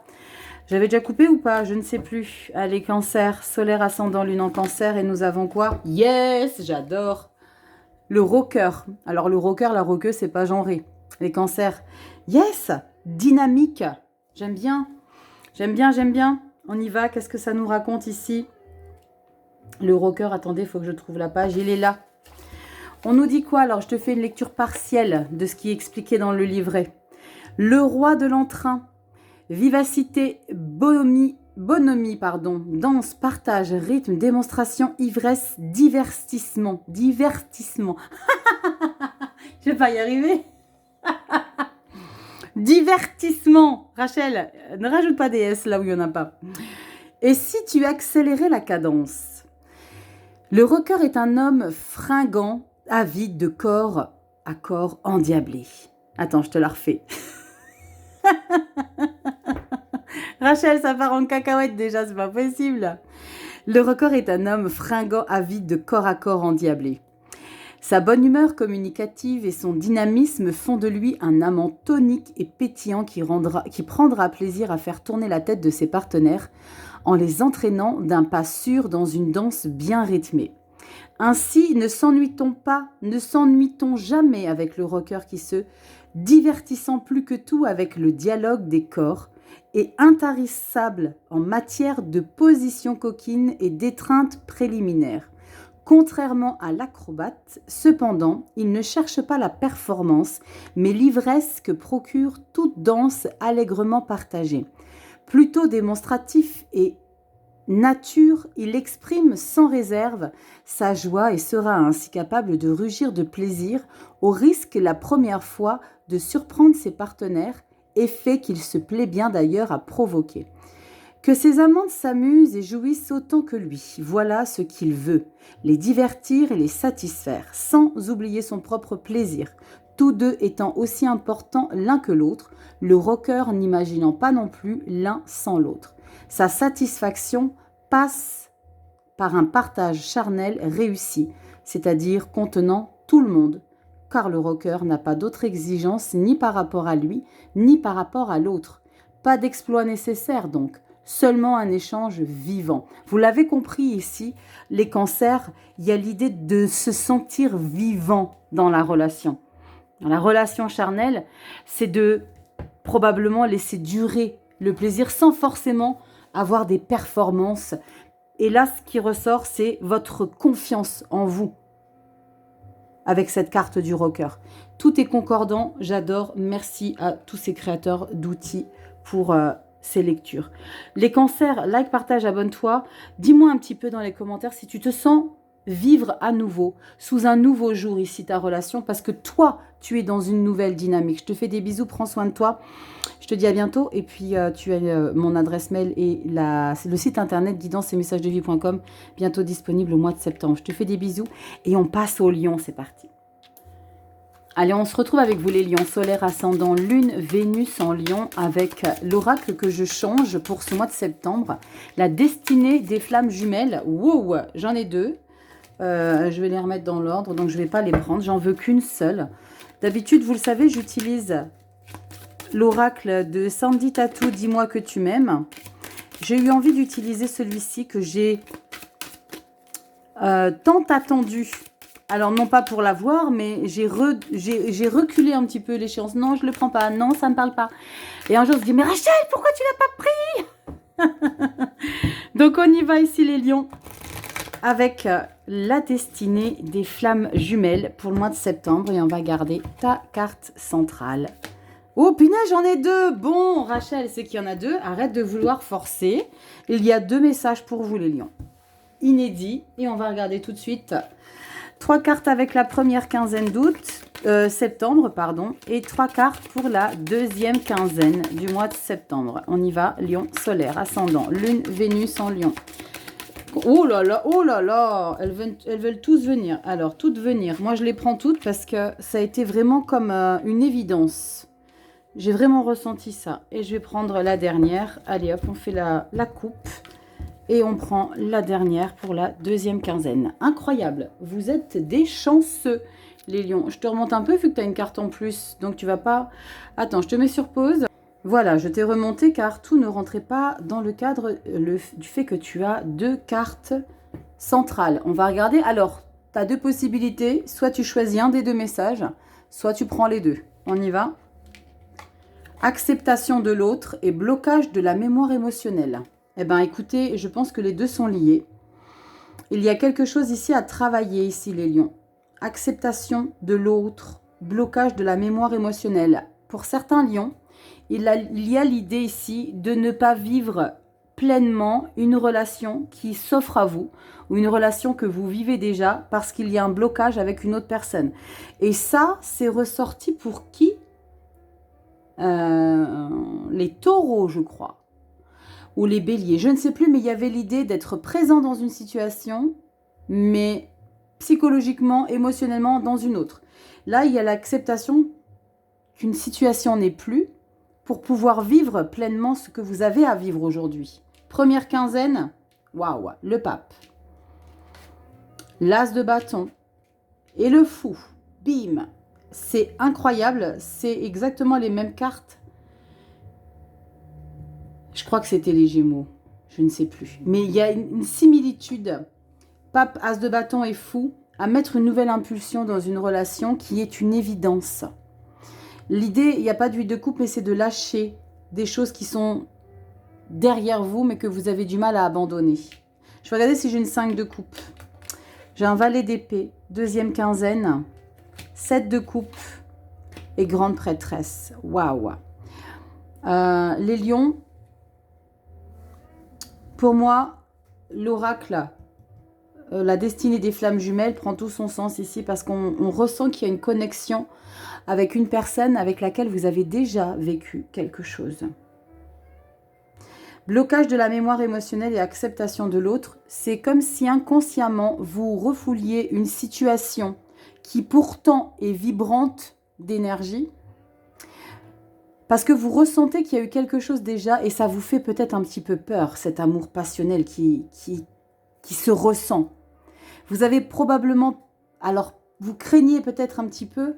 S1: J'avais déjà coupé ou pas? Je ne sais plus. Allez, cancer, solaire, ascendant, lune en cancer. Et nous avons quoi? Yes, j'adore. Le rocker. Alors le rocker, la rockeuse, c'est pas genré. Les cancers. Yes, dynamique. J'aime bien. J'aime bien, j'aime bien. On y va. Qu'est-ce que ça nous raconte ici? Le rocker, attendez, il faut que je trouve la page. Il est là. On nous dit quoi? Alors, je te fais une lecture partielle de ce qui est expliqué dans le livret. Le roi de l'entrain. Vivacité, bonhomie, danse, partage, rythme, démonstration, ivresse, divertissement. Divertissement. Je vais pas y arriver. Divertissement. Rachel, ne rajoute pas des S là où il n'y en a pas. Et si tu accélérais la cadence? Le rocker est un homme fringant, avide de corps à corps endiablé. Attends, je te la refais. Rachel, ça part en cacahuète déjà, c'est pas possible. Le rocker est un homme fringant, avide de corps à corps endiablé. Sa bonne humeur communicative et son dynamisme font de lui un amant tonique et pétillant qui prendra plaisir à faire tourner la tête de ses partenaires en les entraînant d'un pas sûr dans une danse bien rythmée. Ainsi, ne s'ennuie-t-on jamais avec le rocker qui se divertissant plus que tout avec le dialogue des corps et intarissable en matière de position coquine et d'étreinte préliminaire. Contrairement à l'acrobate, cependant, il ne cherche pas la performance, mais l'ivresse que procure toute danse allègrement partagée. Plutôt démonstratif et nature, il exprime sans réserve sa joie et sera ainsi capable de rugir de plaisir au risque la première fois de surprendre ses partenaires, effet qu'il se plaît bien d'ailleurs à provoquer. Que ses amantes s'amusent et jouissent autant que lui, voilà ce qu'il veut, les divertir et les satisfaire, sans oublier son propre plaisir, tous deux étant aussi importants l'un que l'autre, le rocker n'imaginant pas non plus l'un sans l'autre. Sa satisfaction passe par un partage charnel réussi, c'est-à-dire contenant tout le monde, car le rocker n'a pas d'autre exigence ni par rapport à lui, ni par rapport à l'autre. Pas d'exploit nécessaire donc, seulement un échange vivant. Vous l'avez compris ici, les cancers, il y a l'idée de se sentir vivant dans la relation. Dans la relation charnelle, c'est de probablement laisser durer le plaisir sans forcément avoir des performances. Et là, ce qui ressort, c'est votre confiance en vous avec cette carte du rocker. Tout est concordant, j'adore. Merci à tous ces créateurs d'outils pour ces lectures. Les cancers, like, partage, abonne-toi. Dis-moi un petit peu dans les commentaires si tu te sens vivre à nouveau, sous un nouveau jour ici ta relation, parce que toi, tu es dans une nouvelle dynamique. Je te fais des bisous, prends soin de toi. Je te dis à bientôt. Et puis, tu as mon adresse mail et le site internet guidance-et-messages-de-vie.com, bientôt disponible au mois de septembre. Je te fais des bisous et on passe au lion, c'est parti. Allez, on se retrouve avec vous les lions, solaire, ascendant, lune, Vénus en lion, avec l'oracle que je change pour ce mois de septembre. La destinée des flammes jumelles. Wow, j'en ai deux. Je vais les remettre dans l'ordre, donc je ne vais pas les prendre. J'en veux qu'une seule. D'habitude, vous le savez, j'utilise l'oracle de Sandy Tattoo, dis-moi que tu m'aimes. J'ai eu envie d'utiliser celui-ci que j'ai tant attendu. Alors, non pas pour l'avoir, mais j'ai reculé un petit peu l'échéance. Non, je ne le prends pas. Non, ça ne me parle pas. Et un jour, je me dis, mais Rachel, pourquoi tu l'as pas pris? Donc, on y va ici, les lions, avec la destinée des flammes jumelles pour le mois de septembre. Et on va garder ta carte centrale. Oh, punaise, j'en ai deux. Bon, Rachel, c'est qu'il y en a deux. Arrête de vouloir forcer. Il y a deux messages pour vous, les lions. inédit. Et on va regarder tout de suite 3 cartes avec la première quinzaine d'août, septembre, pardon, et 3 cartes pour la deuxième quinzaine du mois de septembre. On y va, Lion solaire, ascendant, Lune, Vénus en Lion. Oh là là, elles veulent tous venir. Alors, toutes venir. Moi, je les prends toutes parce que ça a été vraiment comme une évidence. J'ai vraiment ressenti ça. Et je vais prendre la dernière. Allez, hop, on fait la coupe. Et on prend la dernière pour la deuxième quinzaine. Incroyable. Vous êtes des chanceux, les lions. Je te remonte un peu vu que tu as une carte en plus. Donc, tu vas pas... Attends, je te mets sur pause. Voilà, je t'ai remonté car tout ne rentrait pas dans le cadre du fait que tu as 2 cartes centrales. On va regarder. Alors, tu as 2 possibilités. Soit tu choisis un des 2 messages, soit tu prends les 2. On y va. Acceptation de l'autre et blocage de la mémoire émotionnelle. Eh bien, écoutez, je pense que les 2 sont liés. Il y a quelque chose ici à travailler, ici, les lions. Acceptation de l'autre, blocage de la mémoire émotionnelle. Pour certains lions, il y a l'idée ici de ne pas vivre pleinement une relation qui s'offre à vous ou une relation que vous vivez déjà parce qu'il y a un blocage avec une autre personne. Et ça, c'est ressorti pour qui? Les taureaux, je crois. Ou les béliers, je ne sais plus, mais il y avait l'idée d'être présent dans une situation, mais psychologiquement, émotionnellement, dans une autre. Là, il y a l'acceptation qu'une situation n'est plus, pour pouvoir vivre pleinement ce que vous avez à vivre aujourd'hui. Première quinzaine, waouh, le pape. L'as de bâton et le fou, bim. C'est incroyable, c'est exactement les mêmes cartes. Je crois que c'était les Gémeaux, je ne sais plus. Mais il y a une similitude, pape, as de bâton et fou, à mettre une nouvelle impulsion dans une relation qui est une évidence. L'idée, il n'y a pas d'huile de coupe, mais c'est de lâcher des choses qui sont derrière vous, mais que vous avez du mal à abandonner. Je vais regarder si j'ai une 5 de coupe. J'ai un valet d'épée, deuxième quinzaine, 7 de coupe et grande prêtresse. Waouh! Les lions, pour moi, l'oracle, la destinée des flammes jumelles prend tout son sens ici parce qu'on ressent qu'il y a une connexion avec une personne avec laquelle vous avez déjà vécu quelque chose. Blocage de la mémoire émotionnelle et acceptation de l'autre, c'est comme si inconsciemment vous refouliez une situation qui pourtant est vibrante d'énergie parce que vous ressentez qu'il y a eu quelque chose déjà et ça vous fait peut-être un petit peu peur, cet amour passionnel qui se ressent. Vous avez probablement, alors vous craignez peut-être un petit peu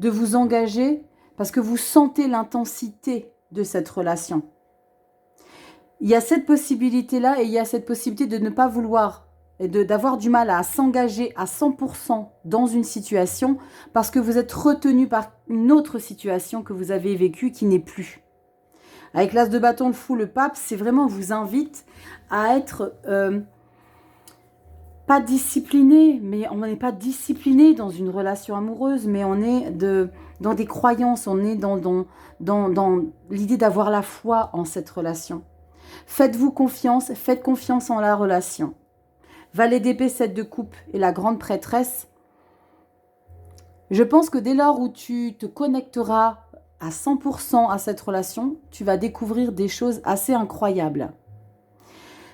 S1: de vous engager parce que vous sentez l'intensité de cette relation. Il y a cette possibilité-là et il y a cette possibilité de ne pas vouloir et d'avoir du mal à s'engager à 100% dans une situation parce que vous êtes retenu par une autre situation que vous avez vécue qui n'est plus. Avec l'as de bâton, le fou, le pape, c'est vraiment, on vous invite à être... pas discipliné, mais on n'est pas discipliné dans une relation amoureuse, mais on est dans des croyances, on est dans l'idée d'avoir la foi en cette relation. Faites-vous confiance, faites confiance en la relation. Valet d'épée, 7 de coupe et la grande prêtresse. Je pense que dès lors où tu te connecteras à 100% à cette relation, tu vas découvrir des choses assez incroyables.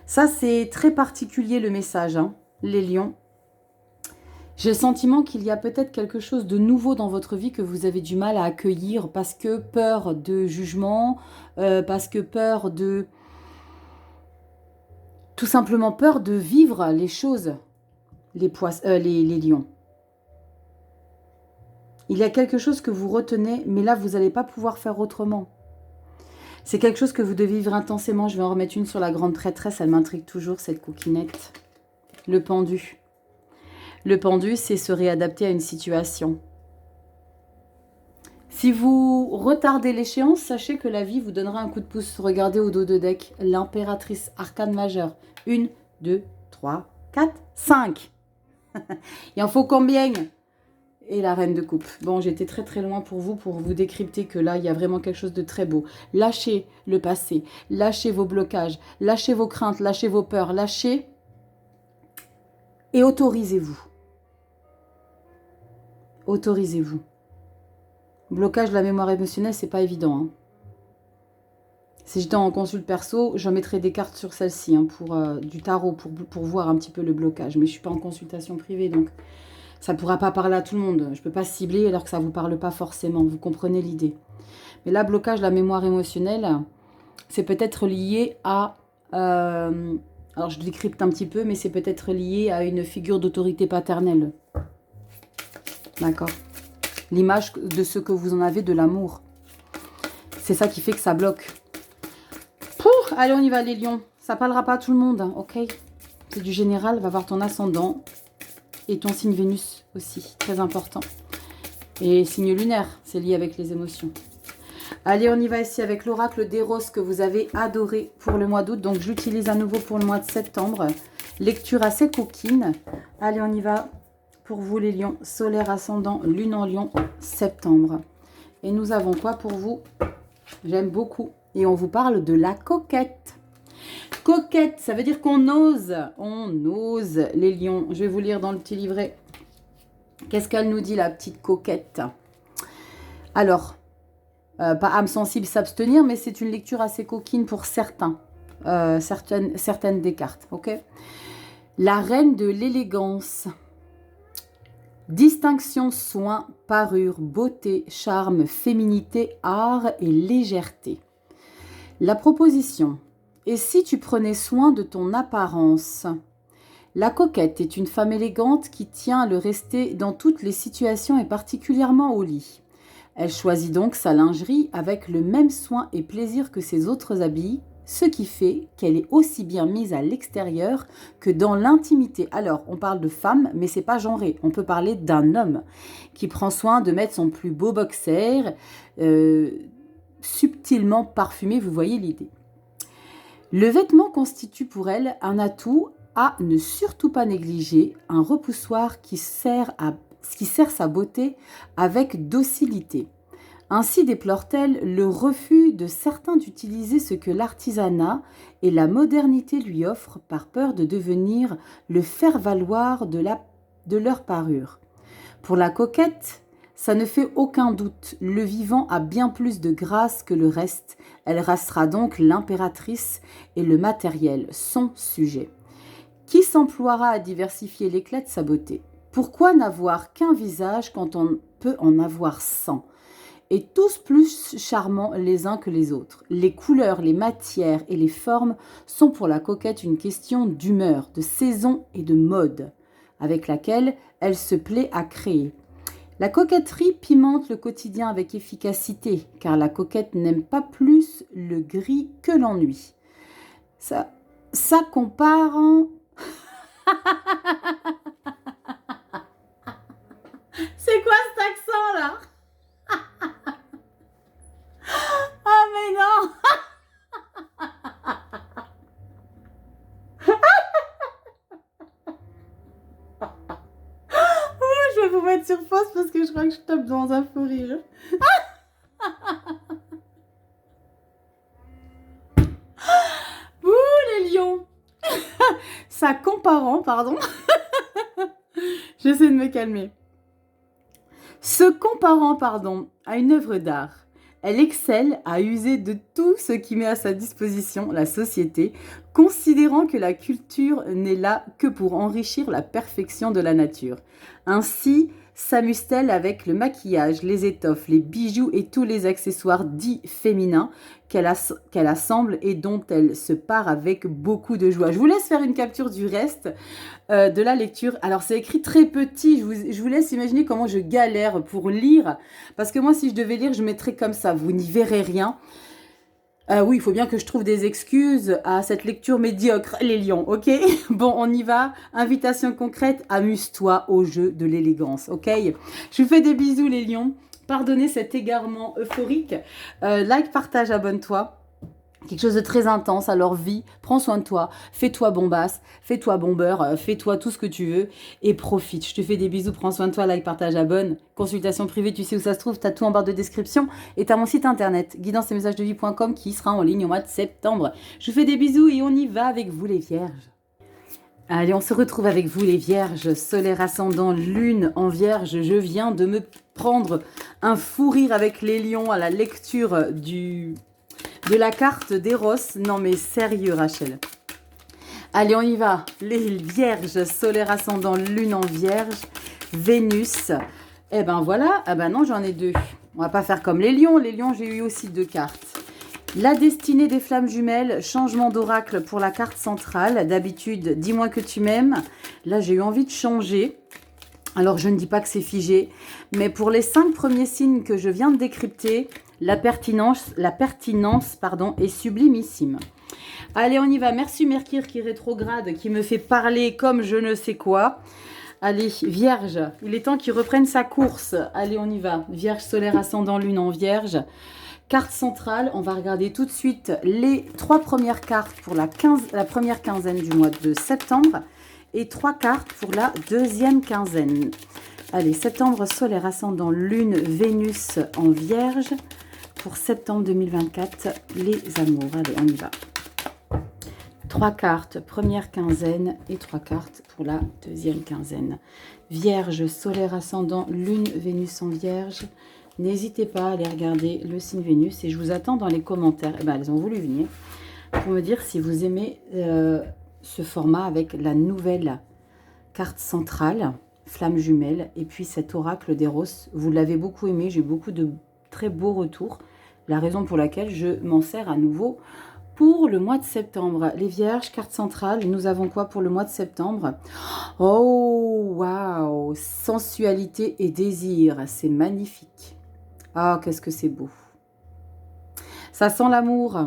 S1: Ça, c'est très particulier le message, hein, les lions. J'ai le sentiment qu'il y a peut-être quelque chose de nouveau dans votre vie que vous avez du mal à accueillir parce que peur de jugement, parce que peur de... Tout simplement peur de vivre les choses, les lions. Il y a quelque chose que vous retenez, mais là, vous n'allez pas pouvoir faire autrement. C'est quelque chose que vous devez vivre intensément. Je vais en remettre une sur la grande prêtresse. Elle m'intrigue toujours, cette coquinette. Le pendu. Le pendu, c'est se réadapter à une situation. Si vous retardez l'échéance, sachez que la vie vous donnera un coup de pouce. Regardez au dos de deck, l'impératrice arcane majeure. 1, 2, 3, 4, 5. Il en faut combien? Et la reine de coupe. Bon, j'étais très très loin pour vous décrypter que là, il y a vraiment quelque chose de très beau. Lâchez le passé, lâchez vos blocages, lâchez vos craintes, lâchez vos peurs, lâchez Et autorisez-vous. Autorisez-vous. Blocage de la mémoire émotionnelle, c'est pas évident. Hein. Si j'étais en consulte perso, j'en mettrais des cartes sur celle-ci, hein, pour du tarot, pour voir un petit peu le blocage. Mais je suis pas en consultation privée, donc ça ne pourra pas parler à tout le monde. Je ne peux pas cibler alors que ça ne vous parle pas forcément. Vous comprenez l'idée. Mais là, blocage de la mémoire émotionnelle, c'est peut-être lié à... alors, je décrypte un petit peu, mais c'est peut-être lié à une figure d'autorité paternelle. D'accord. L'image de ce que vous en avez de l'amour. C'est ça qui fait que ça bloque. Allez, on y va, les lions. Ça parlera pas à tout le monde, hein, ok? C'est du général, va voir ton ascendant et ton signe Vénus aussi, très important. Et signe lunaire, c'est lié avec les émotions. Allez, on y va ici avec l'oracle d'Eros que vous avez adoré pour le mois d'août. Donc, j'utilise à nouveau pour le mois de septembre. Lecture assez coquine. Allez, on y va pour vous, les lions. Solaire, ascendant, lune en lion, septembre. Et nous avons quoi pour vous? J'aime beaucoup. Et on vous parle de la coquette. Coquette, ça veut dire qu'on ose. On ose, les lions. Je vais vous lire dans le petit livret. Qu'est-ce qu'elle nous dit, la petite coquette? Alors, pas âme sensible, s'abstenir, mais c'est une lecture assez coquine pour certains. Certaines des cartes, ok? La reine de l'élégance. Distinction, soin, parure, beauté, charme, féminité, art et légèreté. La proposition. Et si tu prenais soin de ton apparence? La coquette est une femme élégante qui tient à le rester dans toutes les situations et particulièrement au lit. Elle choisit donc sa lingerie avec le même soin et plaisir que ses autres habits, ce qui fait qu'elle est aussi bien mise à l'extérieur que dans l'intimité. Alors, on parle de femme, mais c'est pas genré. On peut parler d'un homme qui prend soin de mettre son plus beau boxer, subtilement parfumé, vous voyez l'idée. Le vêtement constitue pour elle un atout à ne surtout pas négliger, un repoussoir qui sert sa beauté avec docilité. Ainsi déplore-t-elle le refus de certains d'utiliser ce que l'artisanat et la modernité lui offrent par peur de devenir le faire-valoir de leur parure. Pour la coquette, ça ne fait aucun doute, le vivant a bien plus de grâce que le reste, elle restera donc l'impératrice et le matériel, son sujet. Qui s'emploiera à diversifier l'éclat de sa beauté? Pourquoi n'avoir qu'un visage quand on peut en avoir 100? Et tous plus charmants les uns que les autres. Les couleurs, les matières et les formes sont pour la coquette une question d'humeur, de saison et de mode, avec laquelle elle se plaît à créer. La coquetterie pimente le quotidien avec efficacité, car la coquette n'aime pas plus le gris que l'ennui. Ça compare en... C'est quoi cet accent-là? Ah mais non. Je vais vous mettre sur pause parce que je crois que je tape dans un fou rire. Ouh les lions. Ça comparant, pardon. J'essaie de me calmer. Se comparant, pardon, à une œuvre d'art, elle excelle à user de tout ce qui met à sa disposition la société, considérant que la culture n'est là que pour enrichir la perfection de la nature. Ainsi s'amuse-t-elle avec le maquillage, les étoffes, les bijoux et tous les accessoires dits féminins qu'elle assemble et dont elle se part avec beaucoup de joie. Je vous laisse faire une capture du reste de la lecture. Alors c'est écrit très petit, je vous laisse imaginer comment je galère pour lire, parce que moi si je devais lire je mettrais comme ça, vous n'y verrez rien. Oui, il faut bien que je trouve des excuses à cette lecture médiocre, les lions, ok? Bon, on y va. Invitation concrète, amuse-toi au jeu de l'élégance, ok? Je vous fais des bisous, les lions. Pardonnez cet égarement euphorique. Like, partage, abonne-toi. Quelque chose de très intense, alors vis, prends soin de toi, fais-toi bombasse, fais-toi bombeur, fais-toi tout ce que tu veux et profite. Je te fais des bisous, prends soin de toi, like, partage, abonne. Consultation privée, tu sais où ça se trouve, t'as tout en barre de description et t'as mon site internet guidance-et-messages-de-vie.com qui sera en ligne au mois de septembre. Je vous fais des bisous et on y va avec vous les vierges. Allez, on se retrouve avec vous les vierges, solaire ascendant, lune en vierge. Je viens de me prendre un fou rire avec les lions à la lecture de la carte d'Eros. Non mais sérieux Rachel. Allez, on y va. Les vierges, solaire ascendant, lune en vierge, Vénus. Eh ben voilà, ah ben non j'en ai deux. On va pas faire comme les lions. Les lions, j'ai eu aussi deux cartes. La destinée des flammes jumelles, changement d'oracle pour la carte centrale. D'habitude, dis-moi que tu m'aimes. Là, j'ai eu envie de changer. Alors, je ne dis pas que c'est figé. Mais pour les 5 premiers signes que je viens de décrypter, la pertinence est sublimissime. Allez, on y va. Merci Mercure qui rétrograde, qui me fait parler comme je ne sais quoi. Allez, Vierge, il est temps qu'il reprenne sa course. Allez, on y va. Vierge, solaire, ascendant, lune en Vierge. Carte centrale, on va regarder tout de suite les 3 premières cartes pour la première quinzaine du mois de septembre et 3 cartes pour la deuxième quinzaine. Allez, septembre, solaire, ascendant, lune, Vénus en Vierge. Pour septembre 2024, les amours. Allez, on y va. 3 cartes, première quinzaine et 3 cartes pour la deuxième quinzaine. Vierge, solaire, ascendant, lune, Vénus en Vierge. N'hésitez pas à aller regarder le signe Vénus et je vous attends dans les commentaires. Eh ben, elles ont voulu venir pour me dire si vous aimez ce format avec la nouvelle carte centrale, flamme jumelle, et puis cet oracle d'Eros. Vous l'avez beaucoup aimé, j'ai eu beaucoup de très beaux retours. La raison pour laquelle je m'en sers à nouveau pour le mois de septembre. Les vierges, carte centrale, nous avons quoi pour le mois de septembre? Oh, waouh! Sensualité et désir, c'est magnifique. Ah, qu'est-ce que c'est beau. Ça sent l'amour.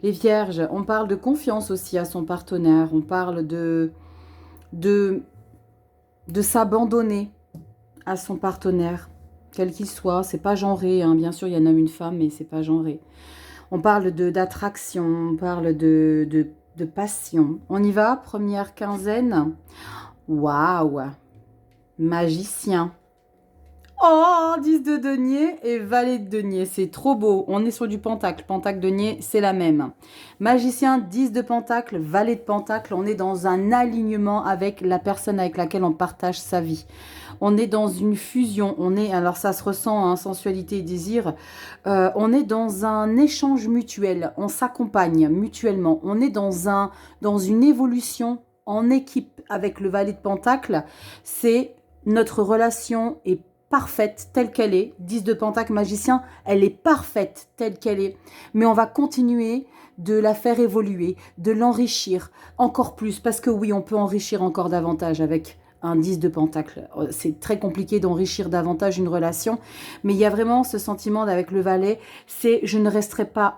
S1: Les vierges, on parle de confiance aussi à son partenaire. On parle de s'abandonner à son partenaire, quel qu'il soit. C'est pas genré, hein. Bien sûr, il y en a une femme, mais c'est pas genré. On parle d'attraction, on parle de passion. On y va, première quinzaine. Waouh! Magicien. Oh, 10 de denier et valet de denier, c'est trop beau. On est sur du pentacle, pentacle denier, c'est la même. Magicien, 10 de pentacle, valet de pentacle, on est dans un alignement avec la personne avec laquelle on partage sa vie. On est dans une fusion, alors ça se ressent, hein, sensualité et désir, on est dans un échange mutuel, on s'accompagne mutuellement, on est dans une évolution en équipe avec le valet de pentacle. C'est notre relation est parfaite telle qu'elle est. 10 de pentacle, magicien, elle est parfaite telle qu'elle est. Mais on va continuer de la faire évoluer, de l'enrichir encore plus. Parce que oui, on peut enrichir encore davantage avec un 10 de pentacle. C'est très compliqué d'enrichir davantage une relation. Mais il y a vraiment ce sentiment avec le valet, c'est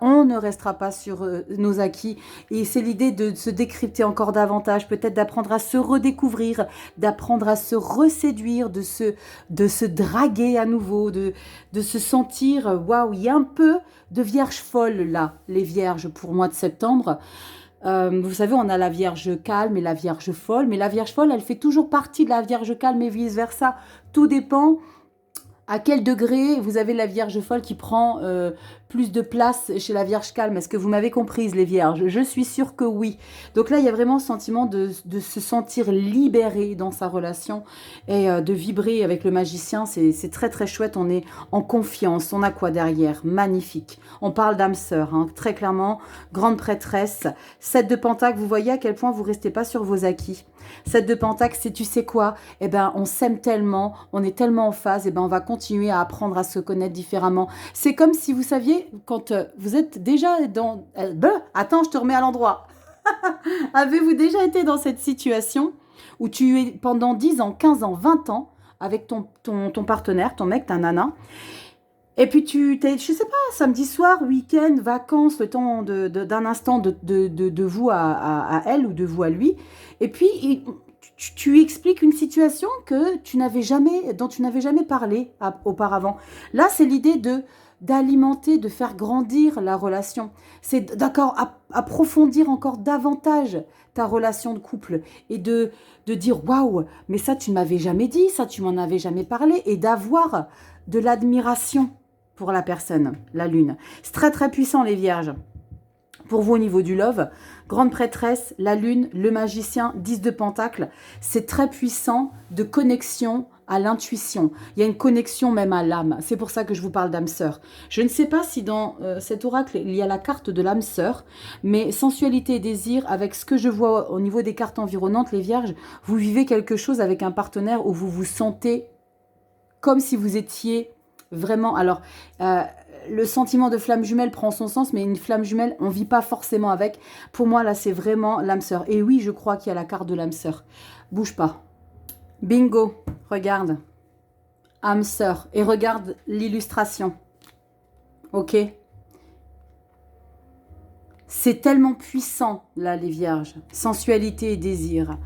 S1: on ne restera pas sur nos acquis. Et c'est l'idée de se décrypter encore davantage, peut-être d'apprendre à se redécouvrir, d'apprendre à se reséduire, de se draguer à nouveau, de se sentir, waouh, il y a un peu de vierge folle là, les vierges pour mois de septembre. Vous savez, on a la Vierge calme et la Vierge folle, mais la Vierge folle, elle fait toujours partie de la Vierge calme et vice-versa. Tout dépend à quel degré vous avez la Vierge folle qui prend plus de place chez la Vierge calme. Est-ce que vous m'avez comprise, les Vierges? Je suis sûre que oui. Donc là, il y a vraiment le sentiment de se sentir libéré dans sa relation et de vibrer avec le magicien. C'est très, très chouette. On est en confiance. On a quoi derrière? Magnifique. On parle d'âme sœur, hein, très clairement. Grande prêtresse. 7 de pentacle, vous voyez à quel point vous ne restez pas sur vos acquis. 7 de pentacle, c'est tu sais quoi? Eh ben, on s'aime tellement, on est tellement en phase, eh ben, on va continuer à apprendre à se connaître différemment. C'est comme si vous saviez, quand vous êtes déjà dans... attends, je te remets à l'endroit. Avez-vous déjà été dans cette situation où tu es pendant 10 ans, 15 ans, 20 ans avec ton partenaire, ton mec, ta nana, et puis tu t'es, je sais pas, samedi soir, week-end, vacances, le temps d'un instant de vous à elle ou de vous à lui, et puis tu expliques une situation dont tu n'avais jamais parlé auparavant. Là, c'est l'idée d'alimenter, de faire grandir la relation. C'est d'accord, approfondir encore davantage ta relation de couple et de dire waouh, mais ça tu ne m'avais jamais dit, ça tu m'en avais jamais parlé, et d'avoir de l'admiration pour la personne, la lune. C'est très très puissant les vierges. pour vous au niveau du love. Grande prêtresse, la lune, le magicien, 10 de pentacles. C'est très puissant de connexion à l'intuition. Il y a une connexion même à l'âme. C'est pour ça que je vous parle d'âme sœur. Je ne sais pas si dans cet oracle, il y a la carte de l'âme sœur, mais sensualité et désir, avec ce que je vois au niveau des cartes environnantes, les vierges, vous vivez quelque chose avec un partenaire où vous vous sentez comme si vous étiez vraiment... Alors, le sentiment de flamme jumelle prend son sens, mais une flamme jumelle, on ne vit pas forcément avec. Pour moi, là, c'est vraiment l'âme sœur. Et oui, je crois qu'il y a la carte de l'âme sœur. Bouge pas. Bingo, regarde. Âme sœur. Et regarde l'illustration. Ok? C'est tellement puissant, là, les vierges. Sensualité et désir.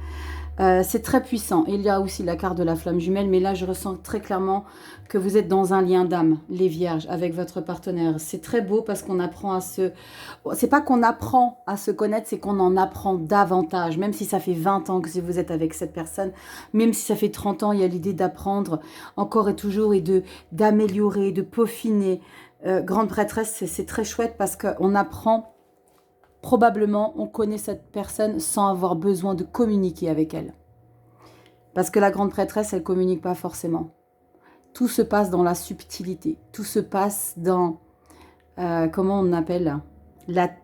S1: C'est très puissant. Il y a aussi la carte de la flamme jumelle, mais là, je ressens très clairement que vous êtes dans un lien d'âme, les vierges, avec votre partenaire. C'est très beau parce qu'on apprend à se... C'est pas qu'on apprend à se connaître, c'est qu'on en apprend davantage. Même si ça fait 20 ans que vous êtes avec cette personne, même si ça fait 30 ans, il y a l'idée d'apprendre encore et toujours et d'améliorer, de peaufiner. Grande prêtresse, c'est très chouette parce qu'on apprend... Probablement, on connaît cette personne sans avoir besoin de communiquer avec elle. Parce que la grande prêtresse, elle ne communique pas forcément. Tout se passe dans la subtilité. Tout se passe dans... comment on appelle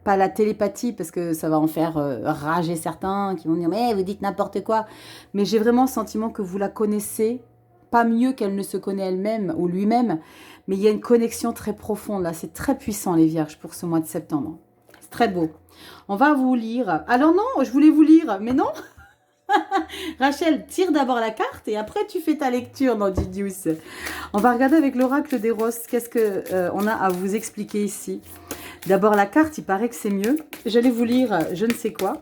S1: pas la télépathie, parce que ça va en faire rager certains qui vont dire « Mais vous dites n'importe quoi !» Mais j'ai vraiment le sentiment que vous la connaissez, pas mieux qu'elle ne se connaît elle-même ou lui-même. Mais il y a une connexion très profonde là. C'est très puissant, les vierges, pour ce mois de septembre. C'est très beau. On va vous lire. Alors non, je voulais vous lire, mais non. Rachel, tire d'abord la carte et après tu fais ta lecture dans Didius. On va regarder avec l'oracle des roses. Qu'est-ce qu'on a à vous expliquer ici? D'abord la carte, il paraît que c'est mieux. J'allais vous lire je ne sais quoi.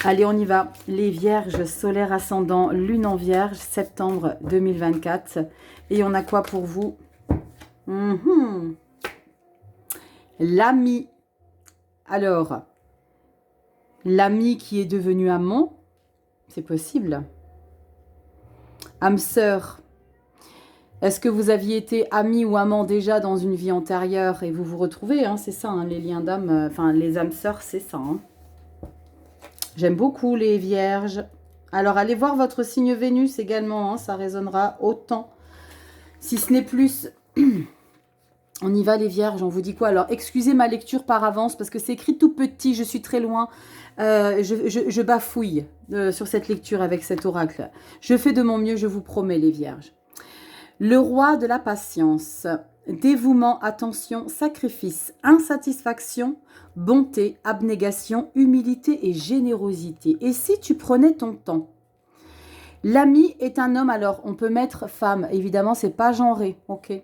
S1: Allez, on y va. Les vierges, solaire ascendant, lune en vierge, septembre 2024. Et on a quoi pour vous? L'ami. Alors, l'ami qui est devenu amant, c'est possible. Âme sœur, est-ce que vous aviez été ami ou amant déjà dans une vie antérieure et vous vous retrouvez, hein, c'est ça, hein, les liens d'âme, enfin les âmes sœurs, c'est ça. Hein. J'aime beaucoup les vierges. Alors, allez voir votre signe Vénus également, hein, ça résonnera autant, si ce n'est plus... On y va les vierges, on vous dit quoi? Alors, excusez ma lecture par avance parce que c'est écrit tout petit, je suis très loin. Je bafouille sur cette lecture avec cet oracle. Je fais de mon mieux, je vous promets les vierges. Le roi de la patience, dévouement, attention, sacrifice, insatisfaction, bonté, abnégation, humilité et générosité. Et si tu prenais ton temps? L'ami est un homme, alors on peut mettre femme, évidemment c'est pas genré, ok?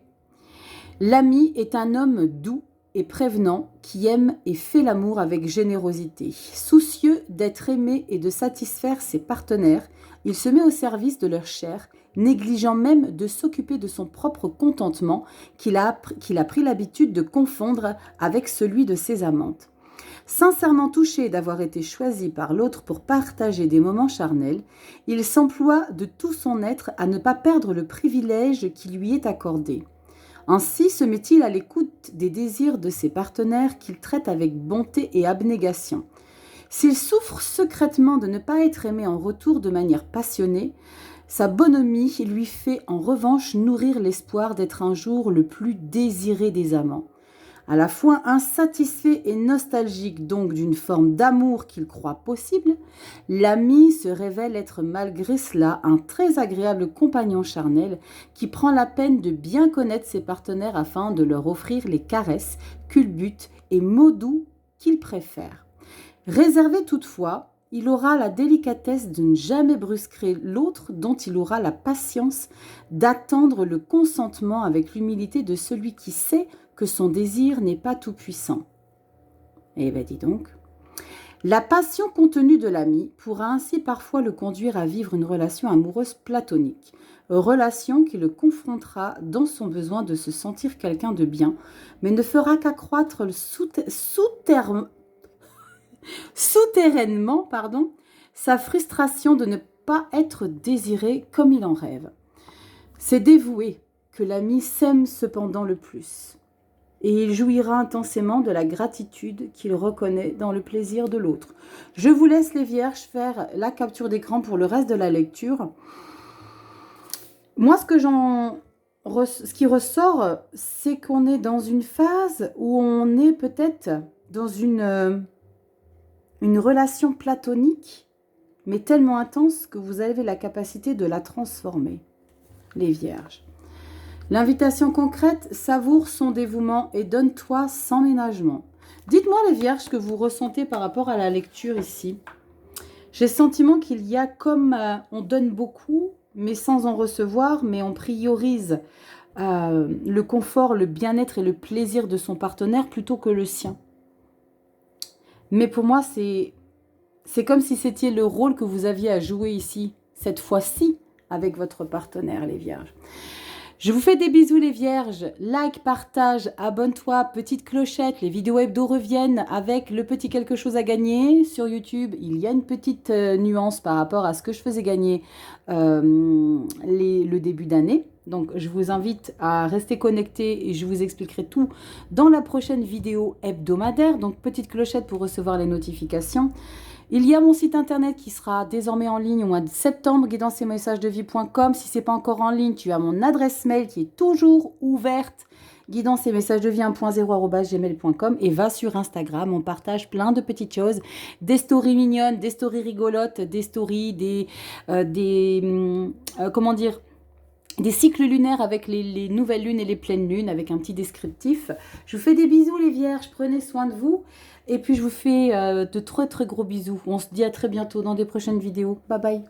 S1: L'ami est un homme doux et prévenant qui aime et fait l'amour avec générosité. Soucieux d'être aimé et de satisfaire ses partenaires, il se met au service de leur chair, négligeant même de s'occuper de son propre contentement qu'il a pris l'habitude de confondre avec celui de ses amantes. Sincèrement touché d'avoir été choisi par l'autre pour partager des moments charnels, il s'emploie de tout son être à ne pas perdre le privilège qui lui est accordé. Ainsi se met-il à l'écoute des désirs de ses partenaires qu'il traite avec bonté et abnégation. S'il souffre secrètement de ne pas être aimé en retour de manière passionnée, sa bonhomie lui fait en revanche nourrir l'espoir d'être un jour le plus désiré des amants. À la fois insatisfait et nostalgique donc d'une forme d'amour qu'il croit possible, l'ami se révèle être malgré cela un très agréable compagnon charnel qui prend la peine de bien connaître ses partenaires afin de leur offrir les caresses, culbutes et mots doux qu'il préfère. Réservé toutefois, il aura la délicatesse de ne jamais brusquer l'autre dont il aura la patience d'attendre le consentement avec l'humilité de celui qui sait que son désir n'est pas tout puissant. Eh bien, dis donc. La passion contenue de l'ami pourra ainsi parfois le conduire à vivre une relation amoureuse platonique, relation qui le confrontera dans son besoin de se sentir quelqu'un de bien, mais ne fera qu'accroître souterrainement sa frustration de ne pas être désiré comme il en rêve. C'est dévoué que l'ami s'aime cependant le plus. et il jouira intensément de la gratitude qu'il reconnaît dans le plaisir de l'autre. Je vous laisse les Vierges faire la capture d'écran pour le reste de la lecture. Moi, ce qui ressort, c'est qu'on est dans une phase où on est peut-être dans une relation platonique, mais tellement intense que vous avez la capacité de la transformer, les Vierges. L'invitation concrète, savoure son dévouement et donne-toi sans ménagement. Dites-moi les Vierges ce que vous ressentez par rapport à la lecture ici. J'ai le sentiment qu'il y a comme on donne beaucoup, mais sans en recevoir, mais on priorise le confort, le bien-être et le plaisir de son partenaire plutôt que le sien. Mais pour moi, c'est comme si c'était le rôle que vous aviez à jouer ici, cette fois-ci, avec votre partenaire, les Vierges. Je vous fais des bisous les Vierges, like, partage, abonne-toi, petite clochette, les vidéos hebdo reviennent avec le petit quelque chose à gagner sur YouTube. Il y a une petite nuance par rapport à ce que je faisais gagner le début d'année. Donc je vous invite à rester connectés et je vous expliquerai tout dans la prochaine vidéo hebdomadaire. Donc petite clochette pour recevoir les notifications. Il y a mon site internet qui sera désormais en ligne au mois de septembre, guidanceetmessagesdevie.com. Si ce n'est pas encore en ligne, tu as mon adresse mail qui est toujours ouverte, guidanceetmessagesdevie 1.0@gmail.com, et va sur Instagram, on partage plein de petites choses, des stories mignonnes, des stories rigolotes, des stories, comment dire, des cycles lunaires avec les nouvelles lunes et les pleines lunes, avec un petit descriptif. Je vous fais des bisous les Vierges, prenez soin de vous. Et puis je vous fais de très très gros bisous. On se dit à très bientôt dans des prochaines vidéos. Bye bye.